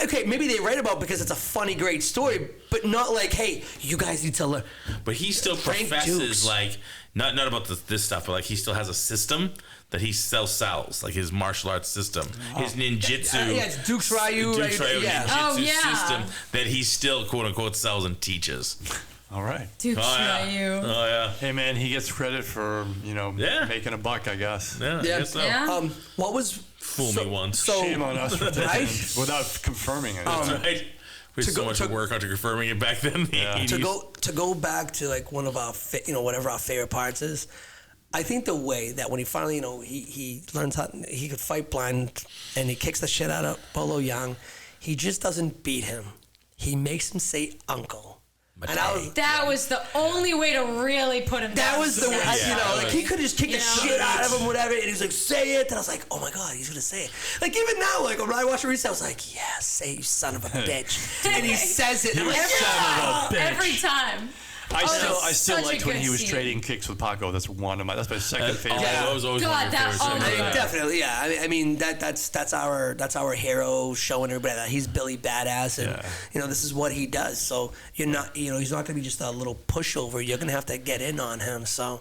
Okay, maybe they write about it because it's a funny, great story, but not like, "Hey, you guys need to learn." But he still Frank professes Dukes. like not about this stuff, but like he still has a system that he still sells, like his martial arts system, his ninjutsu. Yeah, it's Dukes Ryu. Dukes Ryu Yeah. ninjutsu Oh, yeah. system that he still quote unquote sells and teaches. All right. Dude, Oh yeah. you. Oh yeah. Hey man, he gets credit for making a buck, I guess. Yeah. I Yeah. guess so. Yeah. What was Fool me once. So Shame on us for taking right? it without confirming it. That's right. We had so go- much to- work onto confirming it back then. in the 80s. to go back to like one of our whatever our favorite parts is. I think the way that when he finally he learns how he could fight blind and he kicks the shit out of Bolo Young, he just doesn't beat him. He makes him say uncle. And That was the only way to really put him that down. was the way, like he could just kick the shit out of him, whatever, and he's like, say it. And I was like, oh my God, he's gonna say it. Like even now, like when I watch the reset, I was like, yeah, say it, you son of a bitch. And he says it. And I'm like, yeah. Every time. I that's still such a liked when good he was scene. trading kicks with Paco. That's my second favorite. That was always one God, of your that- favorites. oh my I mean, God. definitely, yeah. I mean that's our hero showing everybody that he's Billy Badass, and this is what he does. So you're not, he's not gonna be just a little pushover. You're gonna have to get in on him. So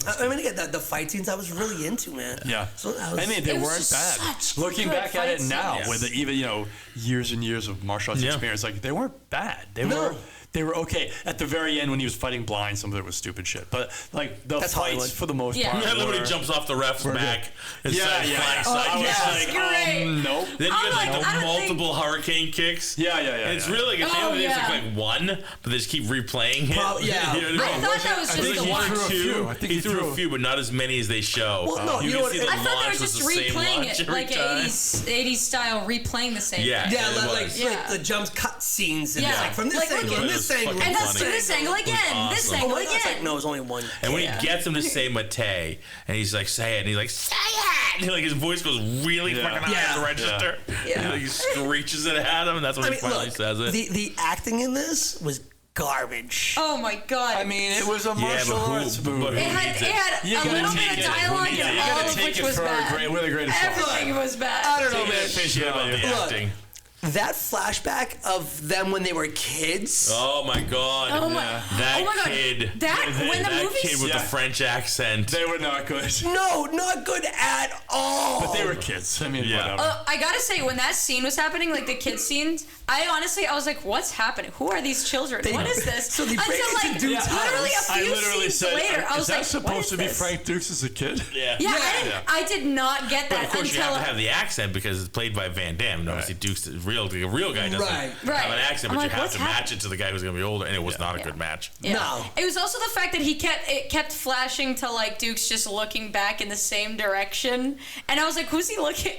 I mean, again, the fight scenes I was really into, man. Yeah. So I was, I mean, they It was weren't just bad. such Looking good back at it fight now, scenes. with even years and years of martial arts Yeah. experience, like they weren't bad. They were okay. At the very end, when he was fighting blind, some of it was stupid shit. But like the That's fights, Hollywood. for the most Yeah. part, Yeah, literally were- jumps off the ref's back. And Yeah, starts yeah. flying Oh, side to yeah. side. Great. Nope. Then you I'm get like, like I don't multiple hurricane kicks. Yeah. And it's really like, Oh, it's yeah. like one, but they just keep replaying it. yeah. You know what I I mean? thought that was I just think the he one. threw a few. I think he threw a few, but not as many as they show. Well, no, you can know what, see the I thought they launch were was just the same replaying launch it, every like time. 80s style, replaying the same Yeah. thing. Yeah, it like was. Yeah. the jumps cut scenes and Yeah. it's like from this Like, angle look and at this it. angle. Fucking And that's funny. this angle again, this awesome. angle Oh my God, it's again. like, no, it was only one. And when Yeah. he gets him to say Matei, and he's like, say it, and he's like, say it! And like his voice goes really fucking high Yeah. at the register. Yeah. And like, he screeches it at him, and that's when I he mean, finally look, says it. the acting in this was garbage. Oh my God. I mean, it was a martial arts movie. It had You a gotta little take bit of it. dialogue You and gotta all of take which it was for bad. with a grain of salt. Everything was bad. I don't know, man. Yeah, about the Look, acting. that flashback of them when they were kids. Oh my God. Oh my- That oh my God. kid. When the that movie kid with the Yeah. French accent. They were not good. No, not good at all. But they were kids. I mean, Yeah. whatever. I gotta say, when that scene was happening, like the kid scenes, I was like, what's happening? Who are these children? What is this? So they break Until into like Duke's literally house. a few scenes later, I is was that like, supposed what is to be this? Frank Dukes as a kid? Yeah. Yeah, Yeah. I did not get But that of course, you until have to have the accent because it's played by Van Damme. And obviously, Duke's the real guy doesn't Right. have an accent, I'm but like, you have what's to match happening? it to the guy who's going to be older, and it was not a good match. Yeah. No. It was also the fact that it kept flashing to like Duke's just looking back in the same direction, and I was like, "Who's he looking?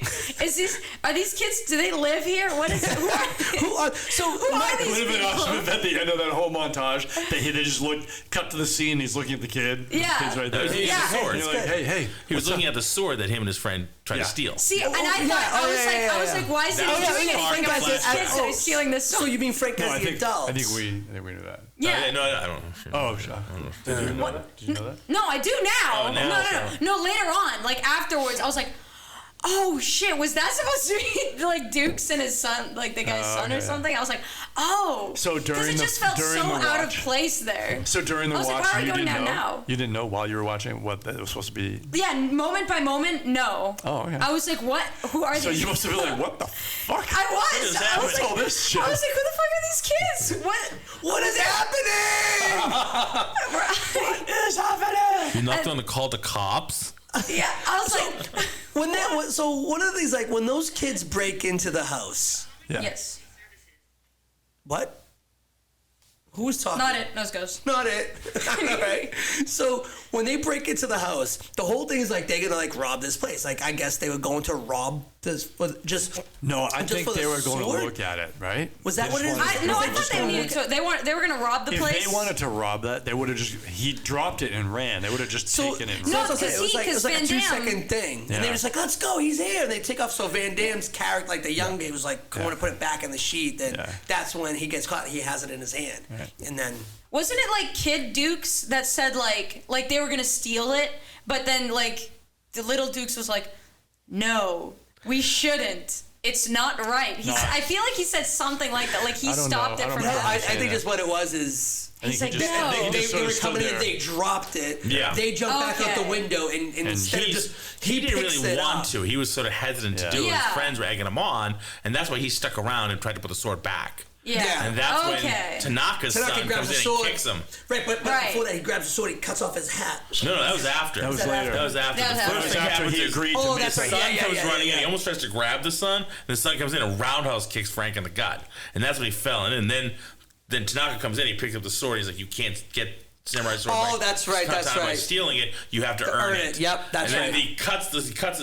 Are these kids? Do they live here? What is? Who are Who are so? It would have been awesome if at the end of that whole montage, they just cut to the scene. He's looking at the kid. Yeah. The kid's right there. He had the sword. And you're like, hey. He was looking at the sword that him and his friend tried to steal. See, and I was like, why is he doing anything about these kids that are stealing this sword? So you mean Frank as the adult? I think we knew that. Yeah. No, I don't know. Oh, sure. Did you know that? Did you know that? No, I do now. Oh, now, No, later on, like afterwards, I was like, oh shit, was that supposed to be like Dukes and his son, like the guy's son or something? I was like, oh. So during it just felt so out of place there. So during the I was watch, like, why are we you going didn't down know? now? You didn't know while you were watching what that was supposed to be? Yeah, moment by moment, no. Oh, okay. I was like, what? Who are these? So you must have been like, what the fuck? I was. I was like, all this shit? I was like, who the fuck are these kids? What is happening? What is happening? You knocked on the call to cops? Yeah, I was like, So one of these, like, when those kids break into the house. Yeah. yes. What? Who was talking? Not it. Nose goes. Not it. All right. So when they break into the house, the whole thing is like they're gonna like rob this place. Like I guess they were going to rob this just. No, I just think for the they were going sword? to look at it, right? Was that what it is? I thought they needed to. They were gonna rob the If place. they wanted to rob that, they would have just. He dropped it and ran. They would have just taken it. And No, ran. that's what I'm saying. It was like a Van Damme- 2-second thing, and they were just like, "Let's go, he's here." And they take off. So Van Damme's character, like the young guy, was like, "I want to put it back in the sheet." And that's when he gets caught. He has it in his hand, and then. Wasn't it like Kid Dukes that said like they were gonna steal it, but then like the little Dukes was like, no, we shouldn't. It's not right. I feel like he said something like that. Like he stopped it from No, I happening. think just what it was is. He's like, They no. were coming in, they dropped it. Yeah. They jumped back out the Okay. window, and instead of just he didn't picks really it want up. to. He was sort of hesitant to do it. Yeah. His friends were egging him on, and that's why he stuck around and tried to put the sword back. Yeah. And that's Okay. when Tanaka's son grabs comes the in sword. and kicks him. Right, but before that, he grabs the sword, he cuts off his hat. No, that was after. That was later. That was after. That was The after. first thing After happens he is agreed Oh, to that's the right. son comes running in. yeah. He almost tries to grab the son. And the son comes in and roundhouse kicks Frank in the gut. And that's when he fell in. And then Tanaka comes in. He picks up the sword. He's like, you can't get samurai sword. Oh, that's right, that's By right. stealing it, you have to earn it. Yep, that's and then right. he cuts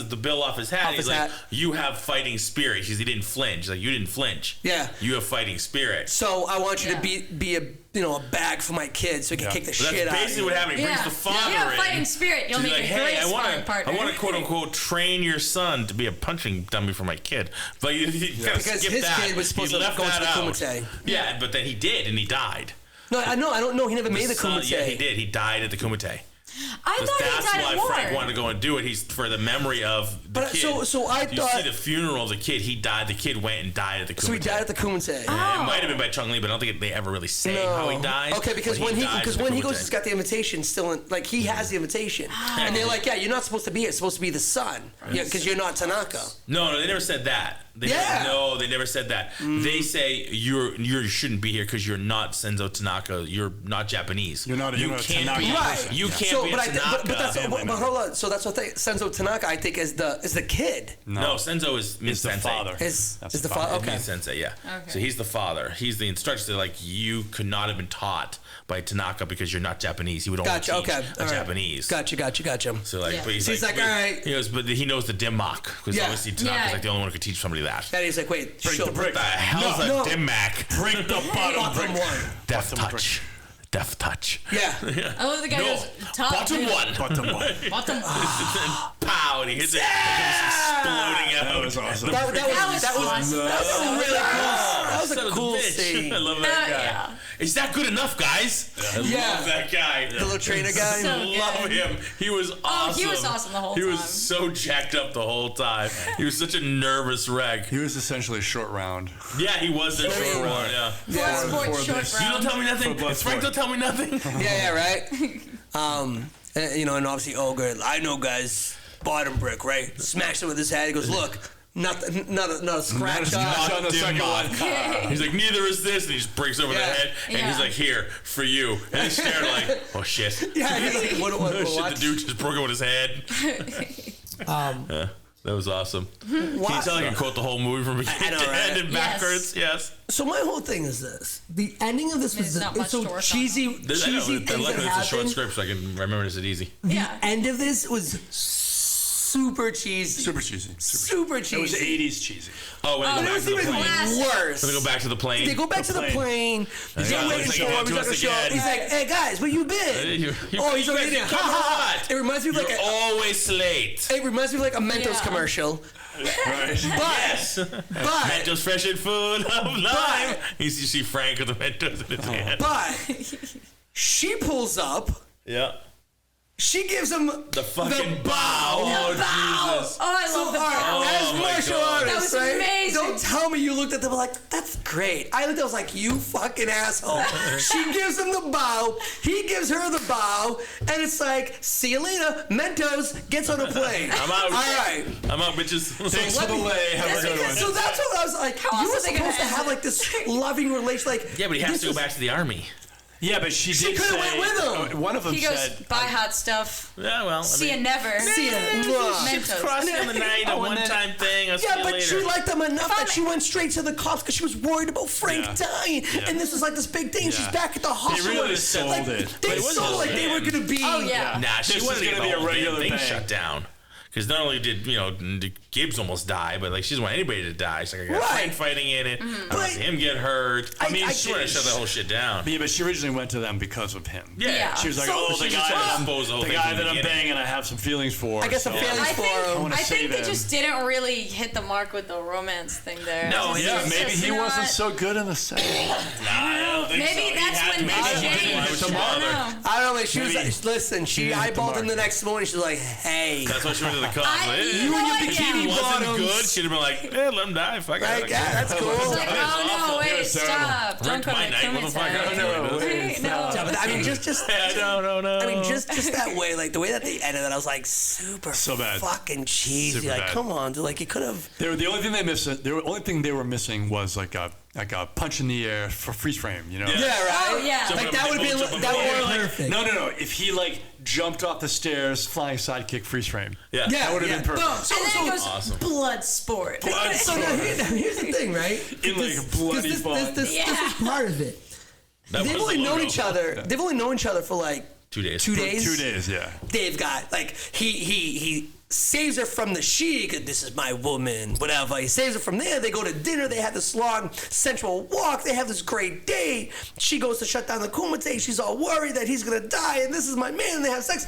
the bill off his hat. Off He's his like, hat. you have fighting spirit. He didn't flinch. He's like, you didn't flinch. Yeah. You have fighting spirit. So I want you to be a a bag for my kids so he can kick the But shit that's out of basically you. what happened. He brings the father You have in. fighting spirit. You'll He's make like, a great hey, I sparring partner. want to quote unquote train your son to be a punching dummy for my kid. But you kind of Because skip his that. kid was supposed You to left go to that the out. Kumite. Yeah, but then he did, and he died. No, I don't know. He never made the son- Kumite. Yeah, he did. He died at the Kumite. I thought That's he died why at war. Frank wanted to go and do it. He's for the memory of the But, kid. so I you thought- see the funeral of the kid. He died. The kid went and died at the Kumite. So he died at the Kumite. It might have been by Chung Li, but I don't think they ever really say how he died. Okay, because but when he died at the goes, Kumite. he's got the invitation still in. Like he has the invitation, and they're like, "Yeah, you're not supposed to be here. It's supposed to be the son, because you're not Tanaka." No, they never said that. They never said that. They say you shouldn't be here because you're not Senzo Tanaka. You're not Japanese. You're not a you Tanaka can't be. Right. You can't be a Tanaka. But hold on. So that's what Senzo Tanaka, I think, is the kid. No, Senzo is He's the sensei. father. Is That's the the father? father. Okay. He's sensei, yeah. Okay. So he's the father. He's the instructor. So like, you could not have been taught by Tanaka because you're not Japanese. He would only Gotcha. teach Okay. a All right. Japanese. Gotcha. So like, Yeah. but So he's like, all right. He goes, but he knows the dimmak because Yeah. obviously Tanaka's like the only one who could teach somebody that. And he's like, wait, Break the brick. What the hell's No. a dimmak? Break the bottom Bottom brick. one. Death Bottom touch. Death touch. Yeah. I love the guy No, goes top bottom two. one. Bottom one. Bottom. Pow, and he hits it. It comes exploding out. That was awesome. That was awesome. really cool. That was Son a of a cool bitch. scene. I love that guy. Yeah. Is that good enough, guys? I Yeah. love that guy. The little trainer guy. So I love good. him. He was awesome. he was awesome the whole He was time. so jacked up the whole time. He was such a nervous wreck. He was essentially short round. Yeah, he was a short one. Yeah. Bloodsport For short this. You don't round. tell me nothing. For If Frank don't tell me nothing. Yeah, right. And obviously Ogre. I know, guys. Bottom brick, right? Smacks it with his head. He goes, look, not a scratch Not on. on the second one. He's like, neither is this, and he just breaks over the Yeah. head, and Yeah. he's like, here for you, and they stared like, oh shit. Yeah, he's like, what? Shit, the dude just broke it with his head. Yeah, that was awesome. Can you tell I can quote the whole movie from beginning know, to right? end and backwards? Yes. So my whole thing is this: the ending of this was There's not much to so work on. cheesy. I know, Cheesy luckily things that it's a short happened. script, so I can remember this at easy. Yeah. End of this was so super cheesy. Super cheesy. Super cheesy. It was 80s cheesy. Oh, when they go back to the plane. Worse. When they go back to the plane. They go back to the plane. He's Yeah, waiting he's for like, him. "Come to us again." He's like, hey guys, where you been? He's already there. come on. It reminds me of You're like always late. it reminds me of like a Mentos commercial. Right. But Mentos fresh and full of life. You see Frank with the Mentos in his hand. but she pulls up. Yeah. She gives him The fucking the bow. Oh, Jesus. Oh, I love the bow. as my martial God. artists, That was right? amazing. Don't tell me you looked at them like, that's great. I looked at them, I was like, you fucking asshole. She gives him the bow. He gives her the bow. And it's like, see you later. Mentos gets on a plane. I'm out. All right. I'm out, bitches. Thanks for the lay. Have a good one. So that's what I was like. How You else were are they gonna supposed to end have it? like this loving relation. Like, Yeah, but he has this to go is- back to the army. Yeah, but she She did could've say. went with him. One of them He goes, said. buy hot stuff. Yeah, well. See you never. See ya. Mentos. Crossing in the night, a Oh, and one-time thing. I'll see Yeah, you but later. she liked them enough that she went straight to the cops because she was worried about Frank Yeah. dying. Yeah. And this was like this big thing. She's Yeah. back at the hospital. really sold like, it. They It wasn't sold like they were him. going to be. Oh, yeah. Nah, she This wanted is to get gonna the be a whole regular thing thing. shut down. Because not only did, Gibbs almost die, but like she doesn't want anybody to die. She's like, I got Right. Frank fighting in it. I don't But- see him get hurt. I mean, I- she wanted to shut that whole shit down. Yeah, but she originally went to them because of him. Yeah. She was like, So oh, she the just guy, tried to that expose the whole I'm, the thing guy from the that I'm beginning. banging, I have some feelings for. I guess some so- feelings I for think, him. wanna I think save they him. just didn't really hit the mark with the romance thing there. No, It's yeah, just- Maybe it's he wasn't not- so good in the set. I don't think Maybe so. that's when maybe they he didn't changed. want to I bother. don't know. I don't know. Like, she was Maybe like, listen, she he hit the eyeballed him mark. the next morning. She's like, hey. That's why she went to the cops. I- Like, you eh, know what? bikini if he wasn't bottoms. good, she'd have been like, let him die. Fuck Like, it. yeah, that's cool. It's like, oh no, It wait, was terrible. stop. Don't Wrecked come my at night. What the fuck? I don't know. No. Yeah, but I mean, just No. I mean, just that way, like the way that they edited it, I was like, super So bad. fucking cheesy. Super Like, bad. come on, dude. Like, you could have. The only thing they missed. The only thing they were missing was like a punch in the air for freeze frame. You know. Yeah, right. Oh, yeah. Like that would be Jumping that would up. be perfect. No. If he like jumped off the stairs, flying sidekick, freeze frame. Yeah. Yeah, That would have been perfect. Boom. And then it goes Awesome. Bloodsport. So now here's the thing, right? In like a bloody bond. This is part of it. That They've was only the known logo. each other. They've only known each other for like 2 days. 2 days. 2 days, yeah. They've got like he saves her from the Sheik. This is my woman, whatever. He saves her from there. They go to dinner. They have this long sensual walk. They have this great date. She goes to shut down the Kumite. She's all worried that he's gonna die, and this is my man. And they have sex.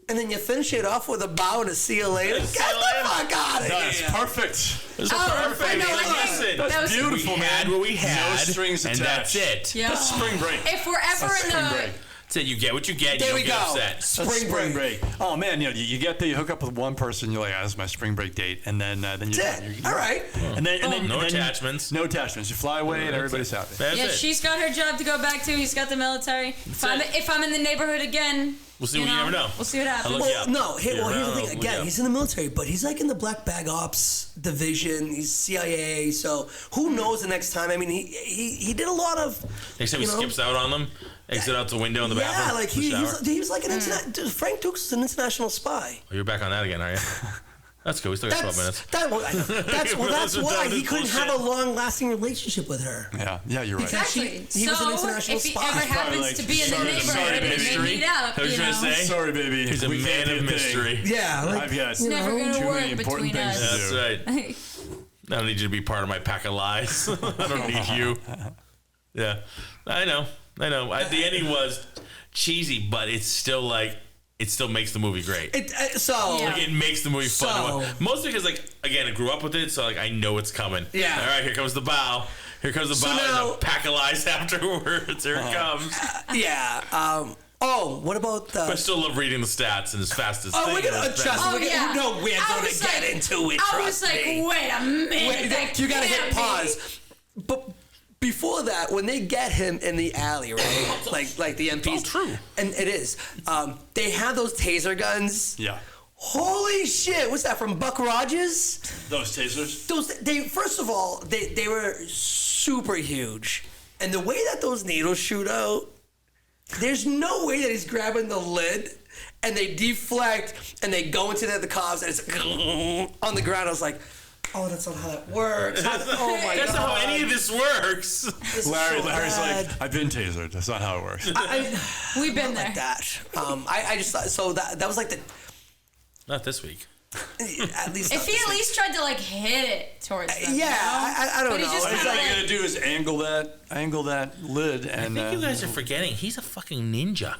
And then you finish it off with a bow and a see you later. Get See you the later. fuck out of That's here. perfect. It's perfect. perfect. No, I think Listen, that was beautiful, we man. had what we had. No strings and attached. that's it. Yeah. That's spring break. If we're ever That's in spring the break. That's it. You get what you get. There you we don't get go. upset. That's Spring break. Oh man, you get there, you hook up with one person, you're like, this is my spring break date, and then you're That's done. it. All right. And then No then you- attachments. No attachments. You fly away and everybody's happy. That's yeah, it. she's got her job to go back to. He's got the military. If I'm in the neighborhood again, We'll see. You never know. We'll see what happens. I'll look you up. No, here's the Look thing. you Again, up. he's in the military, but he's like in the Black Bag Ops division. He's CIA, so who knows the next time? I mean, he did a lot of. Next time he you know, skips out on them, exit out the window in the Yeah, bathroom. like the shower. he was like an international. Frank Dukes is an international spy. Oh, you're back on that again, are you? That's cool. We still got 12 minutes. That's why he couldn't have a Bullshit. long-lasting relationship with her. Yeah, you're right. Exactly. He was an So international if he spy. ever Probably happens like, to be in the sorry, neighborhood and they mystery. meet up, I was you gonna know, say. Sorry, baby. He's a We man can't of do a thing. mystery. Yeah, like, I've got it's never going too to work many important between things us. to That's do. right. I don't need you to be part of my pack of lies. I don't need you. Yeah, I know. The ending was cheesy, but it's still like, it still makes the movie great. so Yeah. Like, it makes the movie fun. to So- watch. Mostly because, like, again, I grew up with it, so like I know it's coming. Yeah. All right, here comes the bow. Here comes the So bow now- and a pack of lies afterwards. Here it comes. yeah. What about the? But I still love reading the stats and as fast as. Oh, we're gonna as trust fast- me. Oh, yeah. No, we're I gonna was get like- into it. I was trust like, me. wait a minute. that You gotta can't hit be. pause. But before that, when they get him in the alley, right? like the MPs. all true. And it is. They have those taser guns. Yeah. Holy shit! What's that from Buck Rogers? Those tasers. They first of all they were super huge, and the way that those needles shoot out, there's no way that he's grabbing the lid. And they deflect, and they go into the cops, and it's on the ground. I was like, "Oh, that's not how that works." Oh my That's god! not how any of this works. This is Larry's so like, bad. I've been tasered. That's not how it works. We've been Not there. like that. I just thought so that was like the. Not this week. At least if he at least tried to like hit it towards them. I don't know. But What he's kinda going to do is angle that lid. And I think you guys are forgetting. He's a fucking ninja.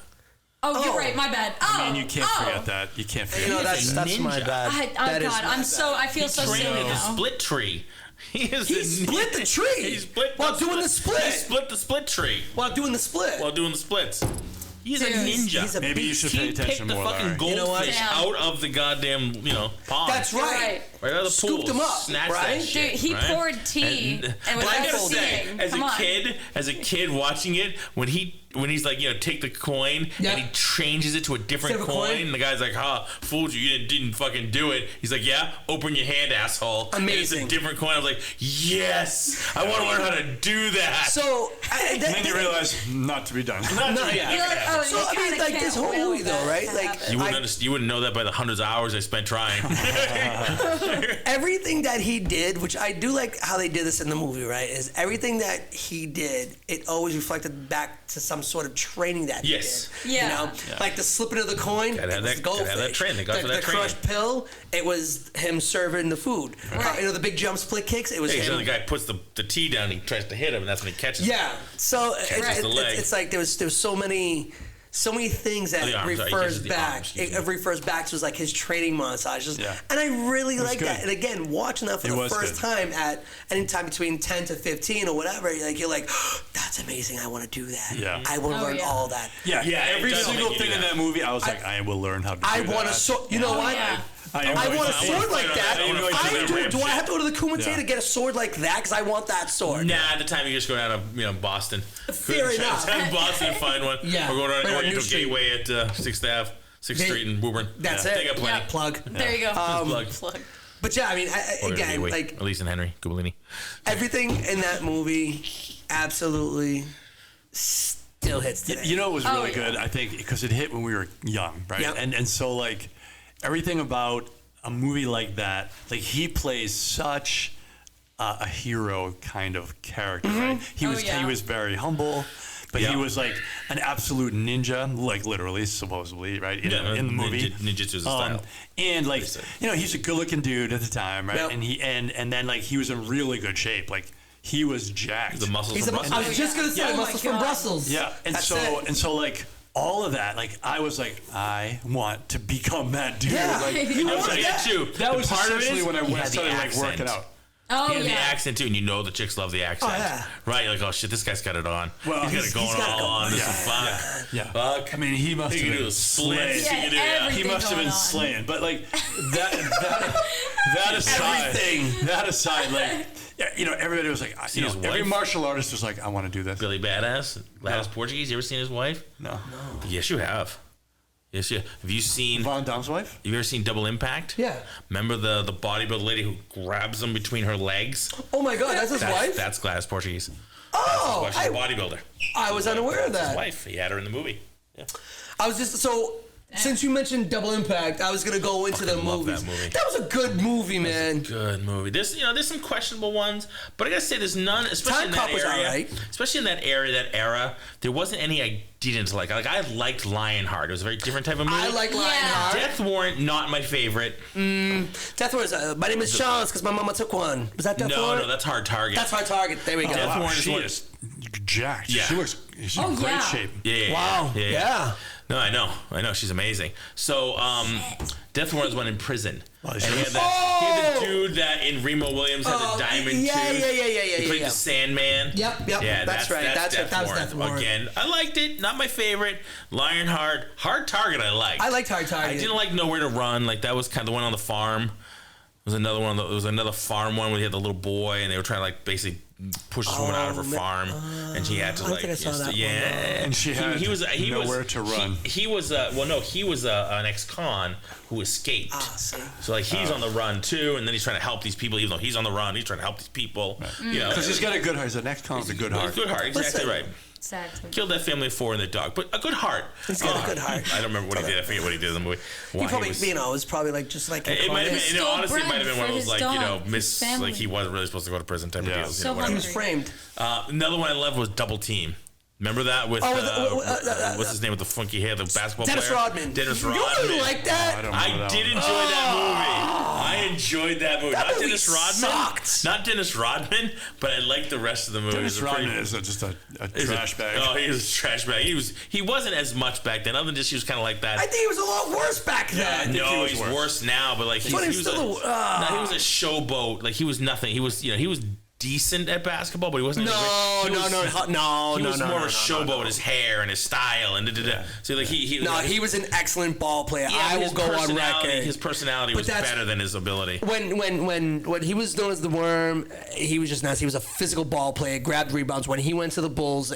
Oh, you're right. My bad. Oh, I mean, you can't forget that. You can't forget that's my ninja. bad. That is God, my bad. I feel so silly Trained in the now. split tree. He split the tree He split while doing the split. He split the split tree While doing the split. while doing the splits. He's a Dude, ninja. he's a Maybe you should pay He attention picked the more, fucking Larry. goldfish You know what? out of the goddamn, pond. That's right. Right out of the Scooped pool. him up, Snatched right? that shit, Dude, he right? poured tea and was But I gotta blindfolded. say, as Come on. a kid watching it, when he's like, take the coin Yeah. and he changes it to a different Instead of a coin, coin? and the guy's like, fooled you, you didn't fucking do it. He's like, yeah, open your hand, asshole. Amazing. And it's a different coin. I was like, yes, I want to learn how to do that. So, And then you realize not to be done. no, yeah. You're like, oh, So you I mean, kinda like this can't whole will movie, though, that right? to Like happen. You wouldn't know that by the hundreds of hours I spent trying. everything that he did, which I do like how they did this in the movie, right? Is everything that he did, it always reflected back to some sort of training that Yes. he did. Yeah. Like the slipping of the coin, Gotta have it was that- the gotta have that goldfish. training. They got for that the training. crushed pill, it was him serving the food. Right. The big jump split kicks, it was Hey, so him. the guy puts the tee down, he tries to hit him, and that's when he catches him. Yeah. So Catches the leg. it's like there was so many things that The arms, he refers catches the back. arms, excuse It refers back to like his training montages, Yeah. and I really like good. that. And again, watching that for It the was first good. time at any time between 10 to 15 or whatever, you're like, that's amazing. I want to do that. Yeah. I want to Oh, learn yeah. all that. Yeah, every it does single make you thing do in that. that movie, I was like, I will learn how to do I that. want a sword. You know what? yeah. I want a sword like that. I wanna fight that ramp Do I shit. have to go to the Kumite Yeah. to get a sword like that? Because I want that sword. Nah, at the time you just go down to Boston. Fair enough. Chinatown, Boston and find one. Yeah. Or go Right on to New Street. Gateway at 6th Ave, 6th They- Street in Woburn. That's They it. got plenty. Yeah. Plug. There you go. Plug. Plug. But yeah, I mean, Or again, Gateway. like At least in Henry Gubellini. everything in that movie absolutely still hits today. You know, it was Oh, really yeah. good, I think, because it hit when we were young, right? Yep. And so, like, everything about a movie like that, like, he plays such a hero kind of character, right? He yeah. was very humble, but Yeah. he was, like, an absolute ninja, like, literally, supposedly, right? In the movie. Ninjutsu's a style. And, like, Basic. he's a good-looking dude at the time, right? Yep. And then, like, he was in really good shape. Like, he was jacked. The muscles He's from a, Brussels. I was just gonna say Yeah. Oh my muscles from God. Brussels. Yeah, and That's so it. like all of that, like I was like, I want to become that dude. Yeah. Like, You I was want like, that? yeah, too. that The was part of it essentially is when I he had the started like accent. working out. Oh, And the yeah. accent too, and you know the chicks love the accent. Oh, yeah. Right? You're like, oh shit, this guy's got it on. Well, he's got he's it going got it on. going This on. is fuck. Yeah. Fuck. I mean, he must He have can do been the splits. slaying. He can do that. He Everything must have going been on. slaying, but like that aside, Everything. that aside, like everybody was like, See his every wife? martial artist was like, I want to do this. Billy Badass, Gladys Portuguese. You ever seen his wife? No, Yes, you have. Yes, you have. Have you seen? Van Damme's wife. Have you ever seen Double Impact? Yeah. Remember the bodybuilder lady who grabs him between her legs? Oh my God, that's his wife. That's Gladys Portuguese. Oh, Well, she's a bodybuilder. I was unaware of That's his that. wife. He had her in the movie. Yeah. I was just so. Since you mentioned Double Impact, I was gonna go into the Fucking love movies. that movie. That was a good movie, man. Good movie. There's some questionable ones, but I gotta say there's none, especially Time in that Cop was area. alright. Especially in that era. There wasn't any I didn't like. Like I liked Lionheart. It was a very different type of movie. I like Lionheart. Death Warrant, not my favorite. Death Warrant. My name is Charles because my mama took one. Was that Death Warrant? No, that's Hard Target. That's Hard Target. There we go. Death Wow, Warrant is she one- is jacked. Yeah. She's Oh, in great yeah. shape. Yeah. Wow. Yeah. No, I know. She's amazing. So, Death Warrant was one in prison. And he had, he had the dude that in Remo Williams had the diamond yeah, tooth. yeah. He played the Sandman. Yep. Yeah, That's right. That was Death Warrant. Again, I liked it. Not my favorite. Lionheart. Hard Target I liked. I liked Hard I Target. didn't like Nowhere to Run. Like, that was kind of the one on the farm. There was another one. There was another farm one where he had the little boy, and they were trying to, like, basically push this woman out of her farm, and she had to, I like, think I saw that one. yeah. And she had nowhere was, to run. He was an ex-con who escaped. See. So like he's on the run too, and then he's trying to help these people. Even though he's on the run, he's trying to help these people. You know, Because he's got a good heart. He's the next con with a good heart. Good heart, exactly Listen. right. Exactly. Killed that family of 4 and their dog, but a good heart. He's got a good heart. I don't remember what he did. I forget what he did in the movie. He Why probably, was- it was probably like just like. It might have been. Stole Honestly, it might have been one of bread those for like his you know dog, miss his family. like he wasn't really supposed to go to prison type of Yeah. deals. So whatever. He was framed. Another one I loved was Double Team. Remember that with what's his name with the funky hair, the basketball Dennis player? Rodman. Dennis You Rodman. really like that? I don't I remember that did one. enjoy that movie. enjoyed that movie. That Not movie Dennis Rodman. sucked. Not Dennis Rodman, but I liked the rest of the movie. Dennis Rodman is just a trash bag. Oh, he was a trash bag. He wasn't as much back then. Other than just he was kind of like that. I think he was a lot worse back then. No, he's worse now. But like he was a showboat. Like he was nothing. He was decent at basketball, but he wasn't. He was more of a showboat. His hair and his style and so like he was an excellent ball player. Yeah, I will go on record. His personality was better than his ability. When he was known as the Worm, he was just nasty. He was a physical ball player, grabbed rebounds. When he went to the Bulls,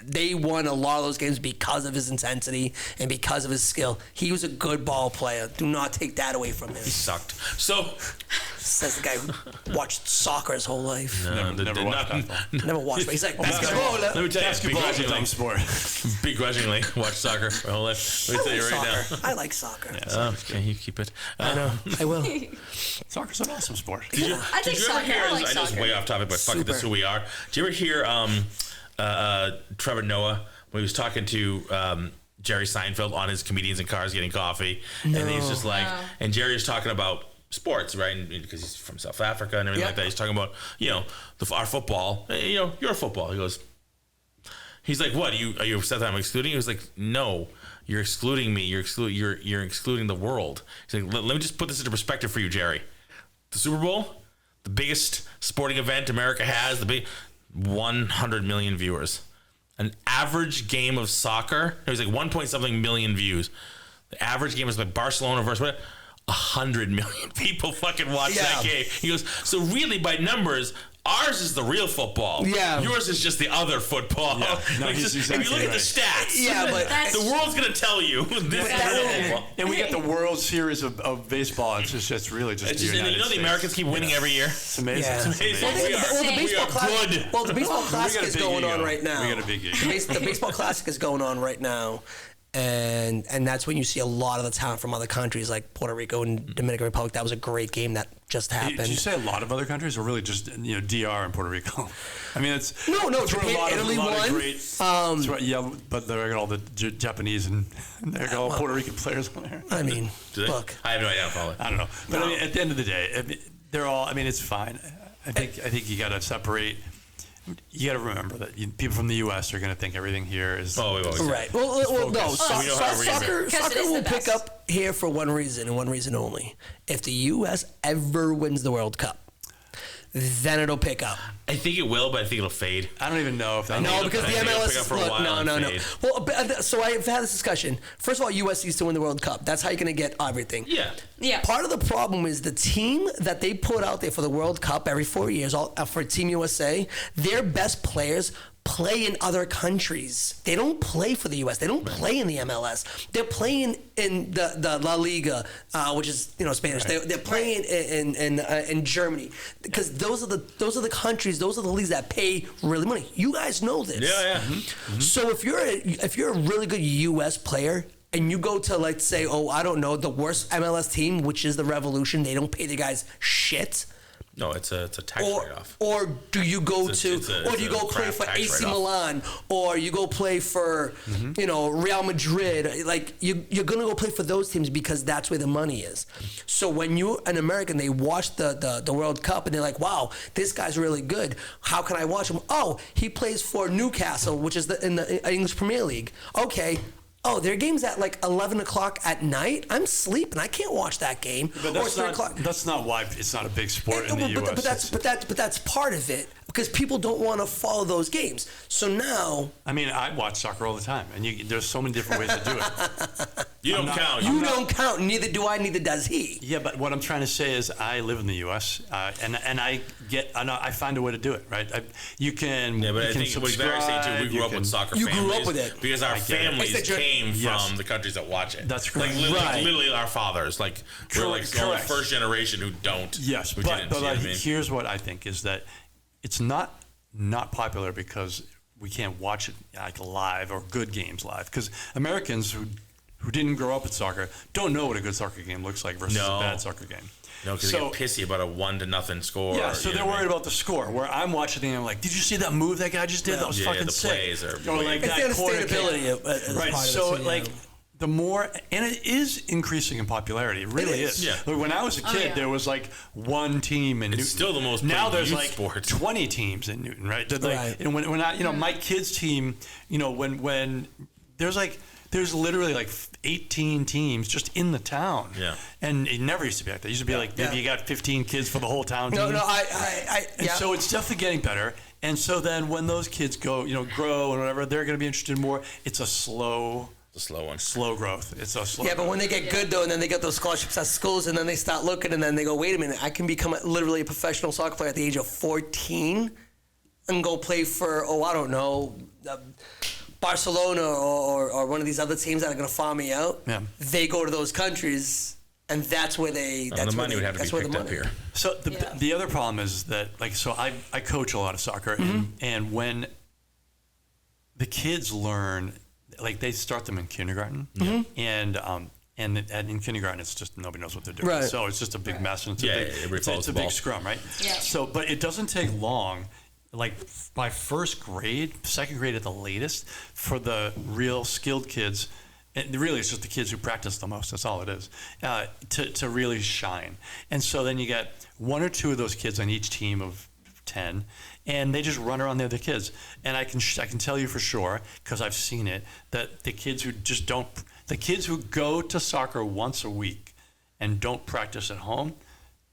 they won a lot of those games because of his intensity and because of his skill. He was a good ball player. Do not take that away from him. He sucked. So says the guy who watched soccer his whole life. Never watched basketball. Never watched, but he's like, basketball. Let me tell you, Basketball is a dumb sport. begrudgingly watch soccer my whole life. Let me tell you right now. I like soccer. Yeah, okay, you keep it. I know. I will. Soccer's an awesome sport. I think soccer. I like I know it's soccer. way off topic, but fuck it, that's who we are. Do you ever hear Trevor Noah when he was talking to Jerry Seinfeld on his Comedians in Cars Getting Coffee? No. And he's just like, and Jerry was talking about sports, right? And because he's from South Africa and everything like that. He's talking about, our football. Your football. He goes, he's like, what? Are you upset that I'm excluding you? He was like, no, you're excluding me. You're excluding the world. He's like, let me just put this into perspective for you, Jerry. The Super Bowl, the biggest sporting event America has, 100 million viewers. An average game of soccer, it was like 1.something million views. The average game was like Barcelona versus whatever. 100 million people fucking watch that game. He goes, so really by numbers, ours is the real football. Yeah. Yours is just the other football. Yeah. No, if you look at the stats, but the world's going to tell you this is football. And we get the World Series of baseball. It's really just the United States. The Americans keep winning every year. It's amazing. Yeah. It's amazing. The baseball classic is going on right now. We got a big ego. The baseball classic is going on right now. And that's when you see a lot of the talent from other countries like Puerto Rico and Dominican Republic. That was a great game that just happened. Did you say a lot of other countries, or really just DR and Puerto Rico? I mean, it's no. Japan, Italy won. But they got all the Japanese and they got all Puerto Rican players on there. I mean, look, I have no idea. I don't know, but I mean, at the end of the day, they're all. I mean, it's fine. I think you got to separate. You got to remember that people from the U.S. are going to think everything here is right. Well, no. Soccer will best. pick up here for one reason and one reason only. If the U.S. ever wins the World Cup, then it'll pick up. I think it will, but I think it'll fade. I don't even know if that. No, because the MLS is no. Well, so I've had this discussion. First of all, U.S. needs to win the World Cup. That's how you're going to get everything. Yeah. Part of the problem is the team that they put out there for the World Cup every 4 years, for Team USA, their best players play in other countries. They don't play for the U.S. They don't play in the MLS. They're playing in the La Liga, which is Spanish. Right. They're playing in Germany because those are the countries. Those are the leagues that pay really money. You guys know this. Yeah. Mm-hmm. So if you're a really good U.S. player and you go to like say, I don't know, the worst MLS team, which is the Revolution, they don't pay the guys shit. No, it's a tax write-off. Or do you go or do you go play for AC Milan, or you go play for Real Madrid? Like you're gonna go play for those teams because that's where the money is. So when you're an American, they watch the World Cup and they're like, wow, this guy's really good. How can I watch him? Oh, he plays for Newcastle, which is in the English Premier League. Okay. Oh, their game's at like 11 o'clock at night. I'm sleeping. I can't watch that game. But that's not why it's not a big sport in the U.S. But that's part of it because people don't want to follow those games. So now, I mean, I watch soccer all the time, and there's so many different ways to do it. You don't count. You don't count. Neither do I. Neither does he. Yeah, but what I'm trying to say is, I live in the U.S. And I find a way to do it. Right? You can. Yeah, but I think what Barry's saying too. We grew up with soccer. You grew up with it because our families came from the countries that watch it. That's correct. Like literally our fathers. Like we're like the first generation who don't. Yes, but here's what I think is that it's not popular because we can't watch it like live or good games live, because Americans who didn't grow up with soccer don't know what a good soccer game looks like versus a bad soccer game. No, because they get pissy about a 1-0 score. Yeah, so they're worried about the score. Where I'm watching the game, I'm like, did you see that move that guy just did? That was fucking sick. Plays or like that quarter kick. Right. So the more, and it is increasing in popularity. It really is. Yeah. Like when I was a kid, there was like one team in Newton. It's still the most now there's youth like sport. 20 teams in Newton, right? Like, Right. And when I, my kids' team, when there's literally like 18 teams just in the town. Yeah. And it never used to be like that. It used to be like maybe you got 15 kids for the whole town team. And so it's definitely getting better. And so then when those kids go, grow and whatever, they're going to be interested more. It's a slow one. Slow growth. It's a slow. Yeah, but when they get good though, and then they get those scholarships at schools, and then they start looking, and then they go, wait a minute, I can become literally a professional soccer player at the age of 14, and go play for I don't know, Barcelona or one of these other teams that are going to farm me out. Yeah. They go to those countries, and that's where they. That's the where money would have to be picked up here. So the other problem is that I coach a lot of soccer, and when the kids learn. Like they start them in kindergarten, and in kindergarten it's just nobody knows what they're doing. Right. So it's just a big mess, and it's a big scrum, right? Yeah. So, but it doesn't take long, like by first grade, second grade at the latest, for the real skilled kids. And really, it's just the kids who practice the most. That's all it is, to really shine. And so then you get one or two of those kids on each team of 10, and they just run around the other kids. And I can tell you for sure, because I've seen it, that the kids who go to soccer once a week and don't practice at home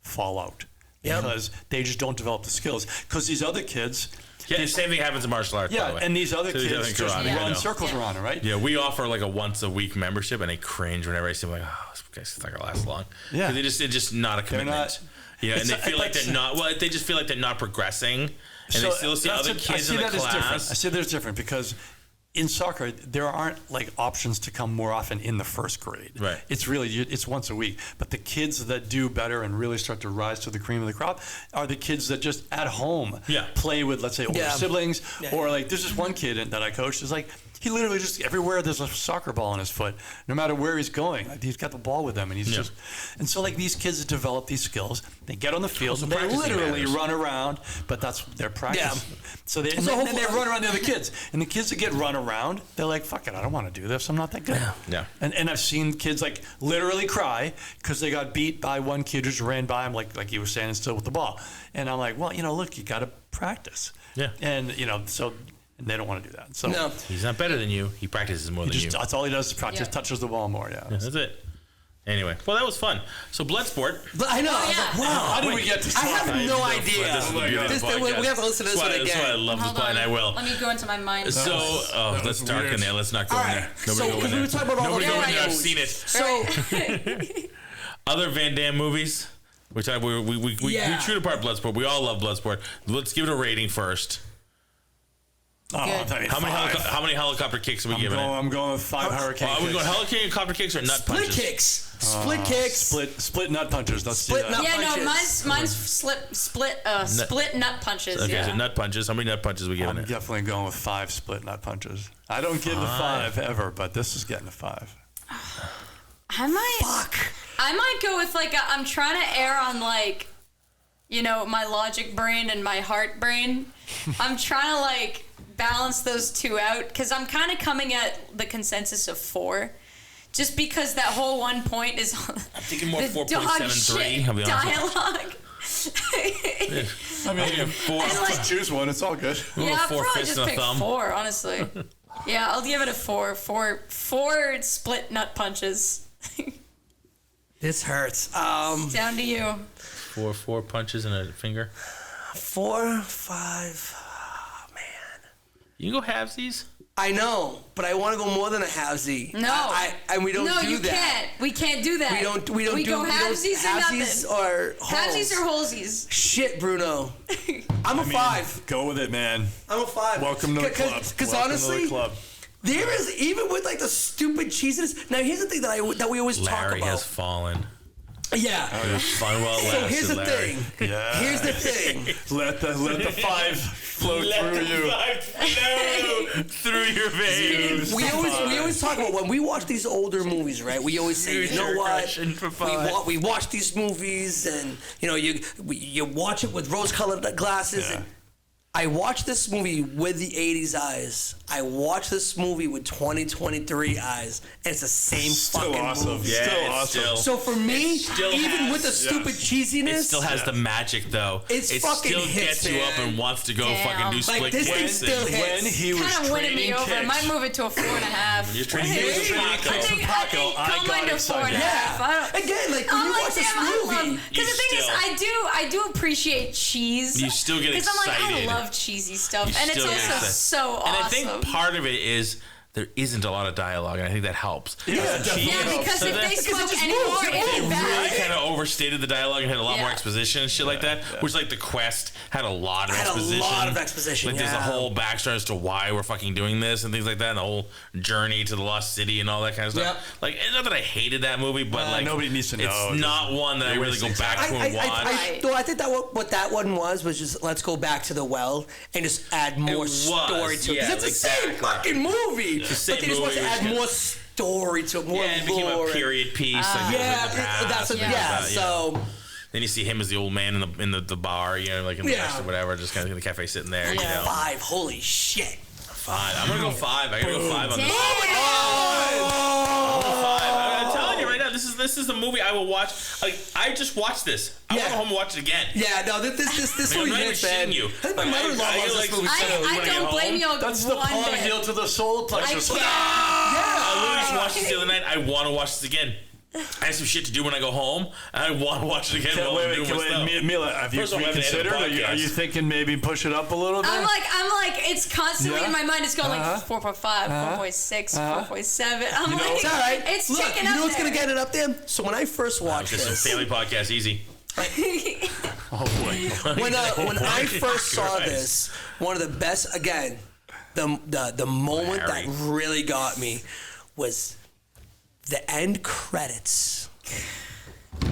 fall out because they just don't develop the skills. Because these other kids. Yeah, the same thing happens in martial arts. Yeah, by the way. and these other kids just run circles Yeah. around it, right? Yeah, we offer like a once a week membership, and they cringe whenever I see them. Like, this guy's not gonna last long. Yeah, it's just not a commitment. And they feel like they're not. Well, they just feel like they're not progressing, and they still see other kids in the class. I see that it's different because in soccer there aren't like options to come more often in the first grade. Right. It's once a week. But the kids that do better and really start to rise to the cream of the crop are the kids that just at home play with, let's say, older siblings, or like there's this one kid that I coached is like. He literally just, everywhere there's a soccer ball in his foot, no matter where he's going, he's got the ball with him, and he's and so like these kids develop these skills, they get on the field, and they literally run around, but that's their practice. Yeah. So they run around the other kids, and the kids that get run around, they're like, fuck it, I don't want to do this, I'm not that good. Yeah. And I've seen kids like literally cry because they got beat by one kid who just ran by him like he was standing still with the ball. And I'm like, well, look, you got to practice. Yeah. And, so... And they don't want to do that. So he's not better than you. He practices more than you. That's all he does is practice. Touches the ball more. Yeah, that's it. Anyway, well, that was fun. So Bloodsport. I know. I was like, wow. How did we get to I have no idea. This is the beauty of the podcast. We have to listen to this one again. That's why I love this podcast, and I will. Let me go into my mind. So, let's dark in there. Let's not go in there. Nobody go in there. We were talking about all Nobody go in there. I've movies. seen it. So, other Van Damme movies. We true apart Bloodsport. We all love Bloodsport. Let's give it a rating first. How many helicopter kicks are we giving it? I'm going with 5 hurricane kicks. Are we going helicopter kicks or nut punches? Split kicks. Split nut punches. Let's see that. Mine's split nut punches. Okay, so nut punches. How many nut punches are we giving it? I'm definitely going with 5 split nut punches. I don't give the 5 ever, but this is getting a 5. I might go with I'm trying to err on my logic brain and my heart brain. I'm trying to balance those two out because I'm kind of coming at the consensus of 4, just because that whole one point is I'm thinking more 4.73. I'll be dialogue. I mean, 4. Choose one. It's all good. Yeah, I'll probably just pick 4. Honestly, yeah, I'll give it a 4. 4 split nut punches. This hurts. Down to you. 4 punches and a finger. 4, 5. You can go halvesies. I know, but I want to go more than a halvesy. No, and we don't do that. No, you can't. We can't do that. We go halvesies or nothing. Or halvesies or holesies. Shit, Bruno. I'm a 5. Go with it, man. I'm a 5. Welcome to the club. Because honestly, there is, even with the stupid cheeses. Now here's the thing that we always talk about. Larry has fallen. Yeah. So here's the thing. Yeah. Here's the thing. Let the 5 flow through you. Let the 5 flow through your veins. We always talk about when we watch these older movies, right? We always say, you know what? We watch these movies, and you watch it with rose-colored glasses. Yeah. And I watched this movie with the 80s eyes. I watched this movie with 2023 eyes, and it's the same fucking movie. Yeah, Still it's awesome. still. So for me, even with the stupid cheesiness, It still has the magic, though. It it fucking still hits, gets you up man. and wants to go Damn. fucking do Like, split this thing kicks. still hits. When he was Kind of winning me trading over. I kicks, might move it to a 4.5. You're trading Hey, kicks with trading Paco. kicks with Paco, I Come got under excited. 4.5. Yeah. Again, like when I'm you like, watch this damn, I love. movie, Because the thing is, still- I do appreciate cheese. You still get Because I'm like, I excited. love cheesy stuff, You and it's still get also excited. so awesome. And I think part of it is there isn't a lot of dialogue, and I think that helps. Yeah, definitely. Yeah, because So if they that's- spoke just anymore, moves. it'd They be really bad. kind of overstated the dialogue and had a lot more Yeah. exposition and shit like that. Which, like, the quest had a lot of exposition. Like, there's a yeah. whole backstory as to why we're fucking doing this and things like that, and the whole journey to the Lost City and all that kind of stuff. Yep. Like, it's not that I hated that movie, but like, nobody needs to know. It's not one that I really go back to and watch. I think that what that one was just let's go back to the well and just add more was, story to it. 'Cause yeah, it's the same exactly. fucking movie. the same But they just want to movie, add yeah. more story to it, more Yeah, it became lore. a period piece. Like, Yeah, in the past, that's what, and yeah. all that, you know. So Then you see him as the old man in the bar, you know, like in the Yeah. past or whatever, just kind of in the cafe sitting there. You know. 5, holy shit. 5. I'm gonna go 5. I gotta go 5 on this. Oh, I'm telling you right now, this is the movie I will watch. Like, I just watched this. I want to go home and watch it again. Yeah, no, this Like, I'm movie not even hits, man. shitting you. I think my Like, mother-in-law I loves like- this movie too. I don't blame you. That's the one palm bit. heel to the solar plexus. I can't. I literally just watched this the other night. I want to watch this again. I have some shit to do when I go home, and I want to watch it again while I'm doing my stuff. Mila, have you First of all, I haven't had a reconsidered? Are you podcast. thinking maybe push it up a little bit? I'm like, it's constantly Yeah? in my mind. It's going like 4.5, 4.6, 4.7. I'm like, It's all right. it's Look, ticking you up know what's there. going to get it up there? So when I first watched Just some this, family podcast, easy. Oh boy. when I first saw Christ. this, one of the best, again, the moment that Larry. really got me was the end credits.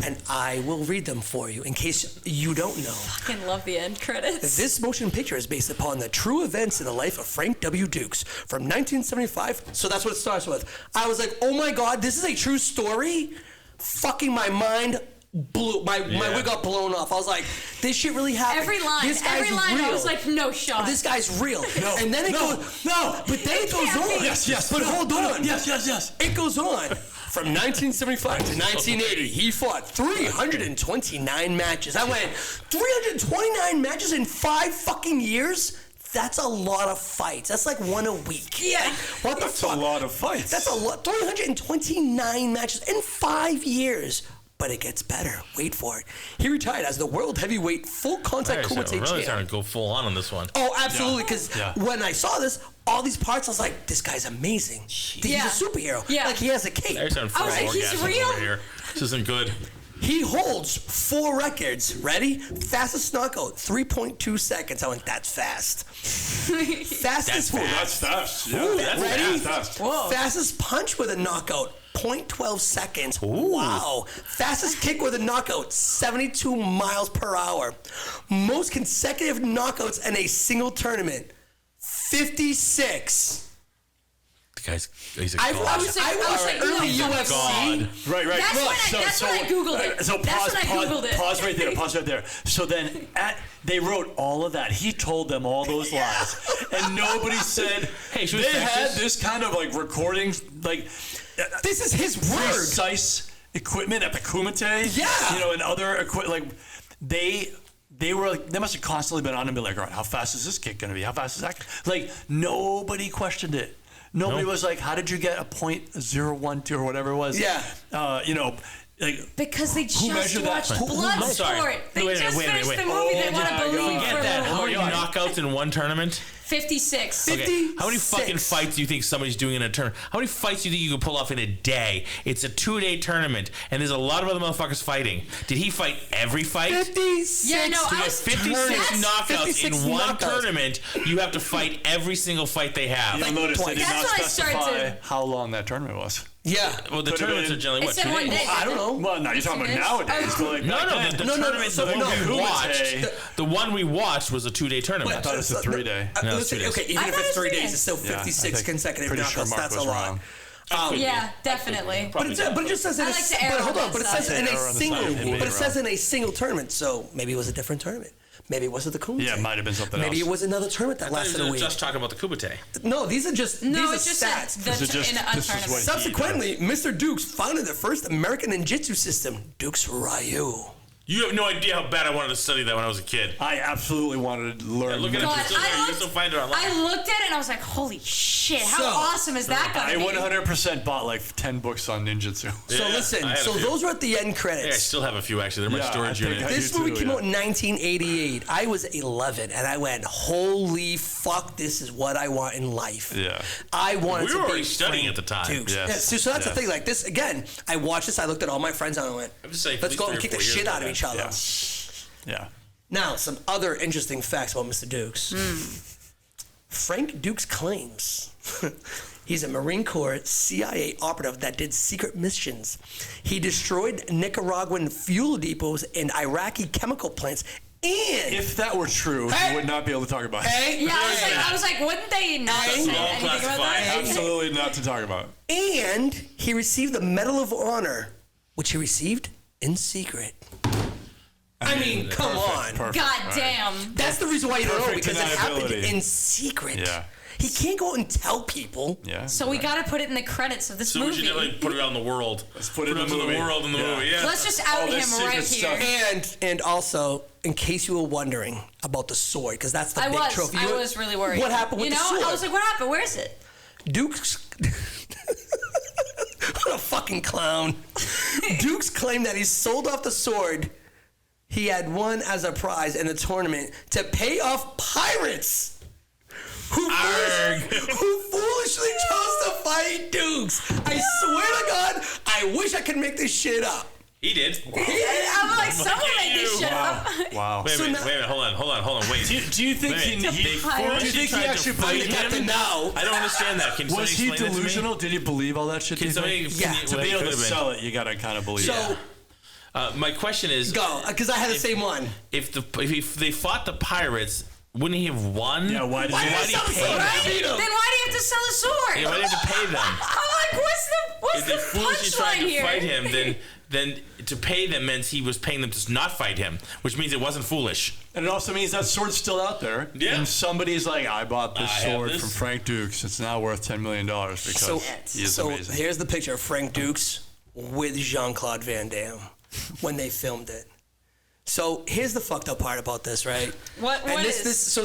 And I will read them for you in case you don't know. fucking love the end credits. This motion picture is based upon the true events in the life of Frank W. Dukes from 1975. So that's what it starts with. I was like, oh my God, this is a true story? Fucking my mind blew. My wig got blown off. I was like, this shit really happened. Every line, This guy's I real. was like, no shot. This guy's real. And then it goes, but then it goes can't on. be. Yes. But hold on. Yes. It goes on. From 1975 to 1980, he fought 329 matches. I went, 329 matches in 5 fucking years? That's a lot of fights. That's like one a week. Yeah. Like, what the That's fuck? a lot of fights. That's a lot. 329 matches in 5 years. But it gets better. Wait for it. He retired as the world heavyweight full contact So Kumite really champ. starting to go full on this one. Oh, absolutely. Because Yeah. when I saw this, all these parts, I was like, this guy's amazing. Yeah. He's a superhero. Yeah. Like, he has a cape. They're starting I was like, he's orgasms real? over here. This isn't good. He holds 4 records. Ready? Fastest knockout, 3.2 seconds. I went, that's fast. Fastest That's fast. That's Ooh, that's ready? fast. Whoa. Fastest punch with a knockout, 0.12 seconds. Wow. Fastest kick with a knockout, 72 miles per hour. Most consecutive knockouts in a single tournament, 56. The guy's he's a I god. watched early no, UFC. God. Right. That's Look, when I Googled it. So That's when I Googled it. Pause right there. Pause right there. So then, they wrote all of that. He told them all those lies, and nobody said, Hey, should we they fix had this? this kind of like recording, like This is his word. precise equipment at the Kumite. Yeah. You know, and other equipment. Like they were like, they must have constantly been on and be like, all right, how fast is this kick going to be? How fast is that? Like nobody questioned it. Nobody was like, how did you get a .012 or whatever it was? Yeah. You know, like Because they just measured that? watched Who- I'm sorry. Bloodsport. They Wait, just wait, finished wait. the movie. They Oh want to my believe God. for Get a that. little How many while. knockouts in one tournament? 56. Okay. How many 56. fucking fights do you think somebody's doing in a tournament? How many fights do you think you could pull off in a day? It's a 2-day tournament, and there's a lot of other motherfuckers fighting. Did he fight every fight? 56. Yeah, no, To I get was 56 knockouts 56 in one knockouts. tournament, you have to fight every single fight they have. you'll notice they did That's not what I started specify to- how long that tournament was. Yeah. Well, the Could've tournaments been- are generally, It what, said 2 one days? day. I don't know. Well, no, you're talking about Yes. nowadays. But like No, back no, then, the No, no, tournament, so the one no, we Kumite- watched, the one we watched was a 2-day tournament. I thought it was a 3-day. No, Listen, 2 days. okay, even I if thought it's it was 3 3 days, days. it's still Yeah, I 56 think- consecutive pretty sure knockouts. Mark That's a was lot. wrong. Yeah, definitely. But it just says in I a, like to err but on hold on, that but it side. says in a Err on the side single, of him being but it says wrong. in a single tournament. So maybe it was a different tournament. Maybe it wasn't the Kumite. Yeah, it might have been something Maybe else. it was another tournament that lasted a week. Just talking about the Kumite. No, these are just these are it's just stats. in a tournament. Subsequently, Mr. Dukes founded the first American ninjutsu system, Dukes Ryu. You have no idea how bad I wanted to study that when I was a kid. I absolutely wanted to learn. Look at it. God, You can still find it online. I looked at it and I was like, holy shit, how awesome is that I going to be? 100% bought like 10 books on ninjutsu. So listen, so those were at the end credits. Yeah, I still have a few actually. They're in my storage unit. This movie came out in 1988. I was 11, and I went, "Holy fuck! This is what I want in life." Yeah, I wanted to We were be already studying at the time. Dukes. Yes. Yeah, so that's the thing. Like this again. I watched this. I looked at all my friends and I went, I'm just saying, "Let's at go least and kick 3 or the 4 shit years out of ago. each other." Yeah. Now, some other interesting facts about Mr. Dukes. Frank Dukes claims he's a Marine Corps CIA operative that did secret missions. He destroyed Nicaraguan fuel depots and Iraqi chemical plants. And If that were true, he would not be able to talk about it. Yeah, I was like, wouldn't they not say anything about that? Absolutely not to talk about. And he received the Medal of Honor, which he received in secret. I mean, come on. Perfect. God damn. That's the reason why you don't know, Perfect because it happened deniability. in secret. Yeah. He can't go out and tell people. Yeah. So we got to put it in the credits of this So we movie. should definitely put it out in the world. Let's put it in out the movie. world in the movie. Yeah. Let's just out All him this right secret here. stuff. And also, in case you were wondering about the sword, because that's the big trophy. I was really worried. What happened with you know? the sword? I was like, what happened? Where is it? Duke's... What a fucking clown. Duke's claimed that he sold off the sword he had won as a prize in the tournament to pay off pirates who foolishly chose to fight Dukes. I swear to God, I wish I could make this shit up. He did. I'm like, someone made this shit up. Wow. Wait a minute, hold on, wait. Do you think he actually believed him? No. I don't understand that. Can Was he somebody explain that to me? delusional? Did he believe all that shit? Can somebody? Yeah. To be able to sell it, you gotta kind of believe. So, My question is, go, because I had the same one. if they fought the pirates, wouldn't he have won? Yeah, why did Why he did he sell the pay sword? them? Then why do you have to sell a sword? Yeah, why do you have to pay them? I'm like, what's If they the foolishly tried punchline to here? fight him, then to pay them means he was paying them to not fight him, which means it wasn't foolish. And it also means that sword's still out there. Yeah. And somebody's like, I bought this I have sword this. from Frank Dukes. It's now worth $10 million because he is amazing. Here's the picture of Frank Dukes with Jean-Claude Van Damme when they filmed it. So here's the fucked up part about this, right? What and is? this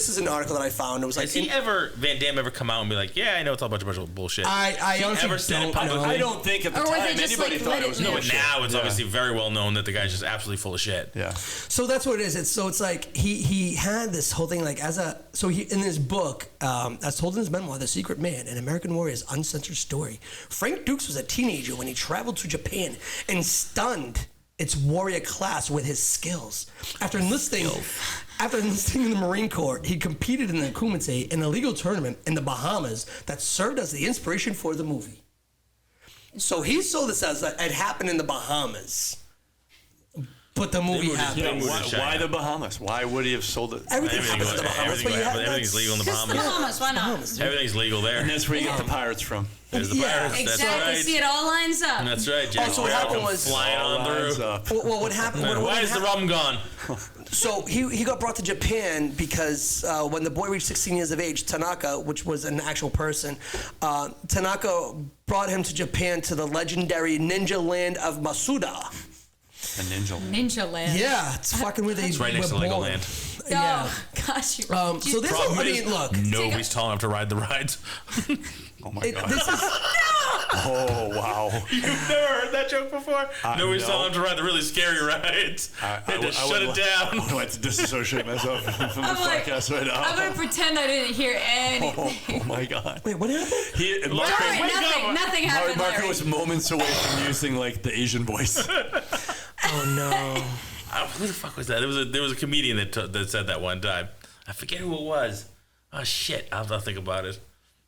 is an article that I found. It was like Has Van Damme ever come out and be like, yeah, I know it's all a bunch of bullshit? I Has he honestly ever said it don't know. publicly? I don't think at the Or was time it just, anybody like, thought let it was it No, no but shit. now it's Yeah. obviously very well known that the guy's just absolutely full of shit. Yeah. So that's what it is. It's like he had this whole thing like in his book, as told in his memoir, The Secret Man, an American Warrior's Uncensored Story. Frank Dukes was a teenager when he traveled to Japan and stunned its warrior class with his skills. After enlisting in the Marine Corps, he competed in the Kumite, an illegal tournament in the Bahamas that served as the inspiration for the movie. So he saw this as it happened in the Bahamas. But the movie happened. Why the Bahamas? Why would he have sold it? Everything happens in the Bahamas. but Everything's legal in the Just the Bahamas. Bahamas, why not? Bahamas. Everything's legal there. And that's where you get the pirates from. There's the Yeah. pirates. Exactly. That's right. See, it all lines up. That's right. Jack Also, what Sparrow happened come was- flying on through. Well, what happened? Why is the rum gone? So he got brought to Japan because when the boy reached 16 years of age, Tanaka, which was an actual person, Tanaka brought him to Japan to the legendary ninja land of Masuda. A ninja. Ninja Land. Yeah, it's fucking where they It's right next were to born. Oh, Legoland. Yeah. gosh. So this, I mean, look. Nobody's tall enough to ride the rides. Oh my god. This is Oh wow. You've never heard that joke before? Nobody's tall no. enough to ride the really scary rides. They had to shut it down. I would like to disassociate myself from the I'm like, podcast right now. I'm going to pretend I didn't hear anything. Oh my god. wait. What happened? Nothing happened, Marco Larry. was moments away from using like the Asian voice. Oh no. Who the fuck was that? There was a comedian that said that one time. I forget who it was. Oh shit! I'll think about it.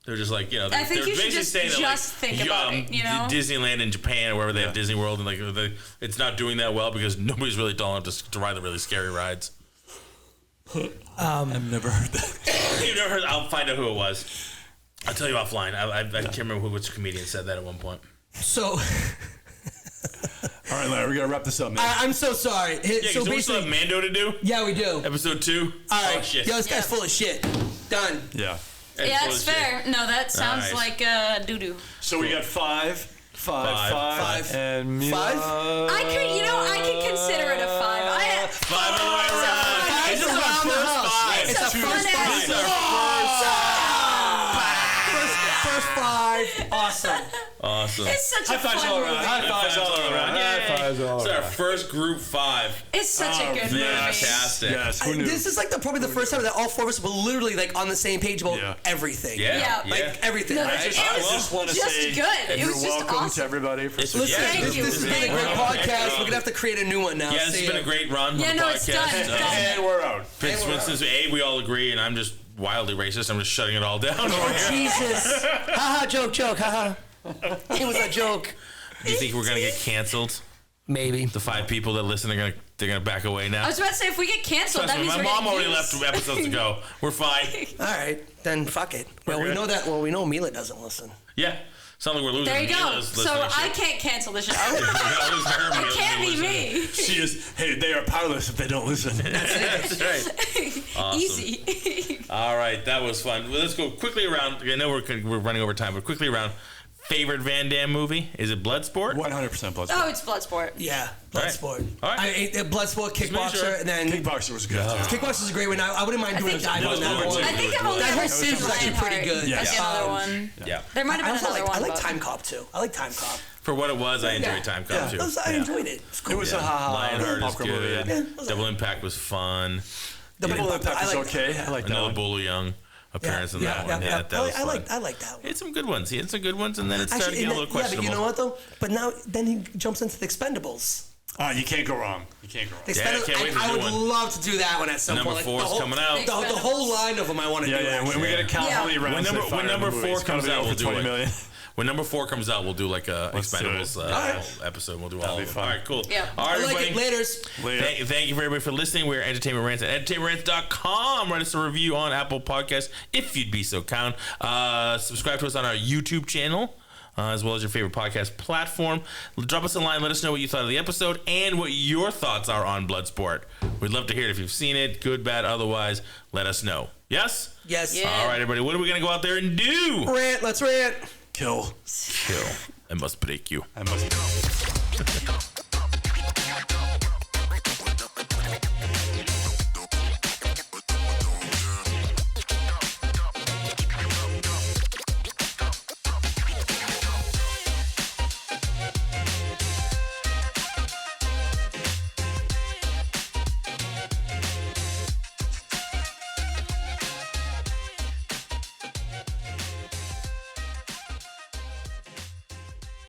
They're just like, they're I think you should basically saying that, think about it, you know? Disneyland in Japan or wherever they have Disney World, and it's not doing that well because nobody's really tall enough to ride the really scary rides. I've never heard that. You've never heard? I'll find out who it was. I'll tell you offline. I can't remember which comedian said that at one point. So All right, Larry, we got to wrap this up, man. I'm so sorry. Yeah, so we still have Mando to do? Yeah, we do. Episode 2? All right. Oh, shit. Yo, this guy's full of shit. Done. Yeah. Yeah, it's fair. No, that sounds like doo-doo. So we got five, and Mila. I could consider it a 5. 5 all the way around. It's around the house. It's a fun ass. First 5. Awesome. Awesome. It's such a fun movie. High fives all around. High fives all It's around. our first group 5. It's such a good movie. Fantastic. Yes, who knew? This is like probably the first time that all 4 of us were literally like on the same page about everything. Yeah. Like everything. No, Right? it was just want to just say good. It was you're just welcome awesome. to everybody for Listen, Thank this you. has been a great podcast. We're gonna have to create a new one now. Yeah, this has been a great run on the no, it's podcast. done. It's done. And we're out. Since we all agree, and I'm just wildly racist, I'm just shutting it all down. Oh, Jesus. Haha, joke, haha. It was a joke. Do you think we're gonna get canceled? Maybe. The 5 people that listen are gonna back away now. I was about to say, if we get canceled, that means my we're mom getting already used. left 2 episodes ago. We're fine. All right, then fuck it. Well, we know that. Well, we know Mila doesn't listen. Yeah. Sounds like we're losing. There you go. Mila's So listenership. I can't cancel the show. It Can't be me. She is, hey, they are powerless if they don't listen. That's right. Awesome. Easy. All right, that was fun. Well, let's go quickly around. I know we're running over time, but quickly around. Favorite Van Damme movie? Is it Bloodsport? 100% Bloodsport. Oh, it's Bloodsport. Yeah, Bloodsport. All right. I ate Bloodsport, Kickboxer, sure. and then Kickboxer was good. Kickboxer is a great one. I wouldn't mind doing a dive on that one. I think I've only That ever whole seen series is actually pretty Lionheart. good. That's Yeah. another one. Yeah. There might have been another one. I like but- Time Cop too. I like Time Cop. For what it was, I enjoyed Time Cop too. I enjoyed it. It's cool. It was a ha-ha. Lionheart is popcorn movie, good. yeah. Double Impact was fun. Double Impact was okay. I like that Another one. Bolo Young appearance in that one. Yeah, that was fun. I like that one. He had some good ones. He had some good ones, and then it started getting a little questionable. Yeah, but you know what though? But now then he jumps into the Expendables. You can't go wrong. You can't go wrong. The Yeah, I can't wait to I do would one. love to do that one at some Number point. 4 is coming out. The whole line of them I want to do. Yeah, when we got to count how many rounds When they fire number in the movie. 4 It's gotta comes be out, over we'll do 20 it. million. When number 4 comes out, we'll do like a Let's do it. Expendables whole episode. We'll do all be of them. fun. All right, cool. Yeah. All right, I like everybody. it. Laters. Thank you for everybody for listening. We're Entertainment Rants at entertainmentrants.com. Write us a review on Apple Podcasts if you'd be so kind. Subscribe to us on our YouTube channel. As well as your favorite podcast platform. Drop us a line. Let us know what you thought of the episode and what your thoughts are on Bloodsport. We'd love to hear it. If you've seen it, good, bad, otherwise, let us know. Yes? Yes. Yeah. All right, everybody. What are we going to go out there and do? Rant. Let's rant. Kill. Kill. I must break you. I must.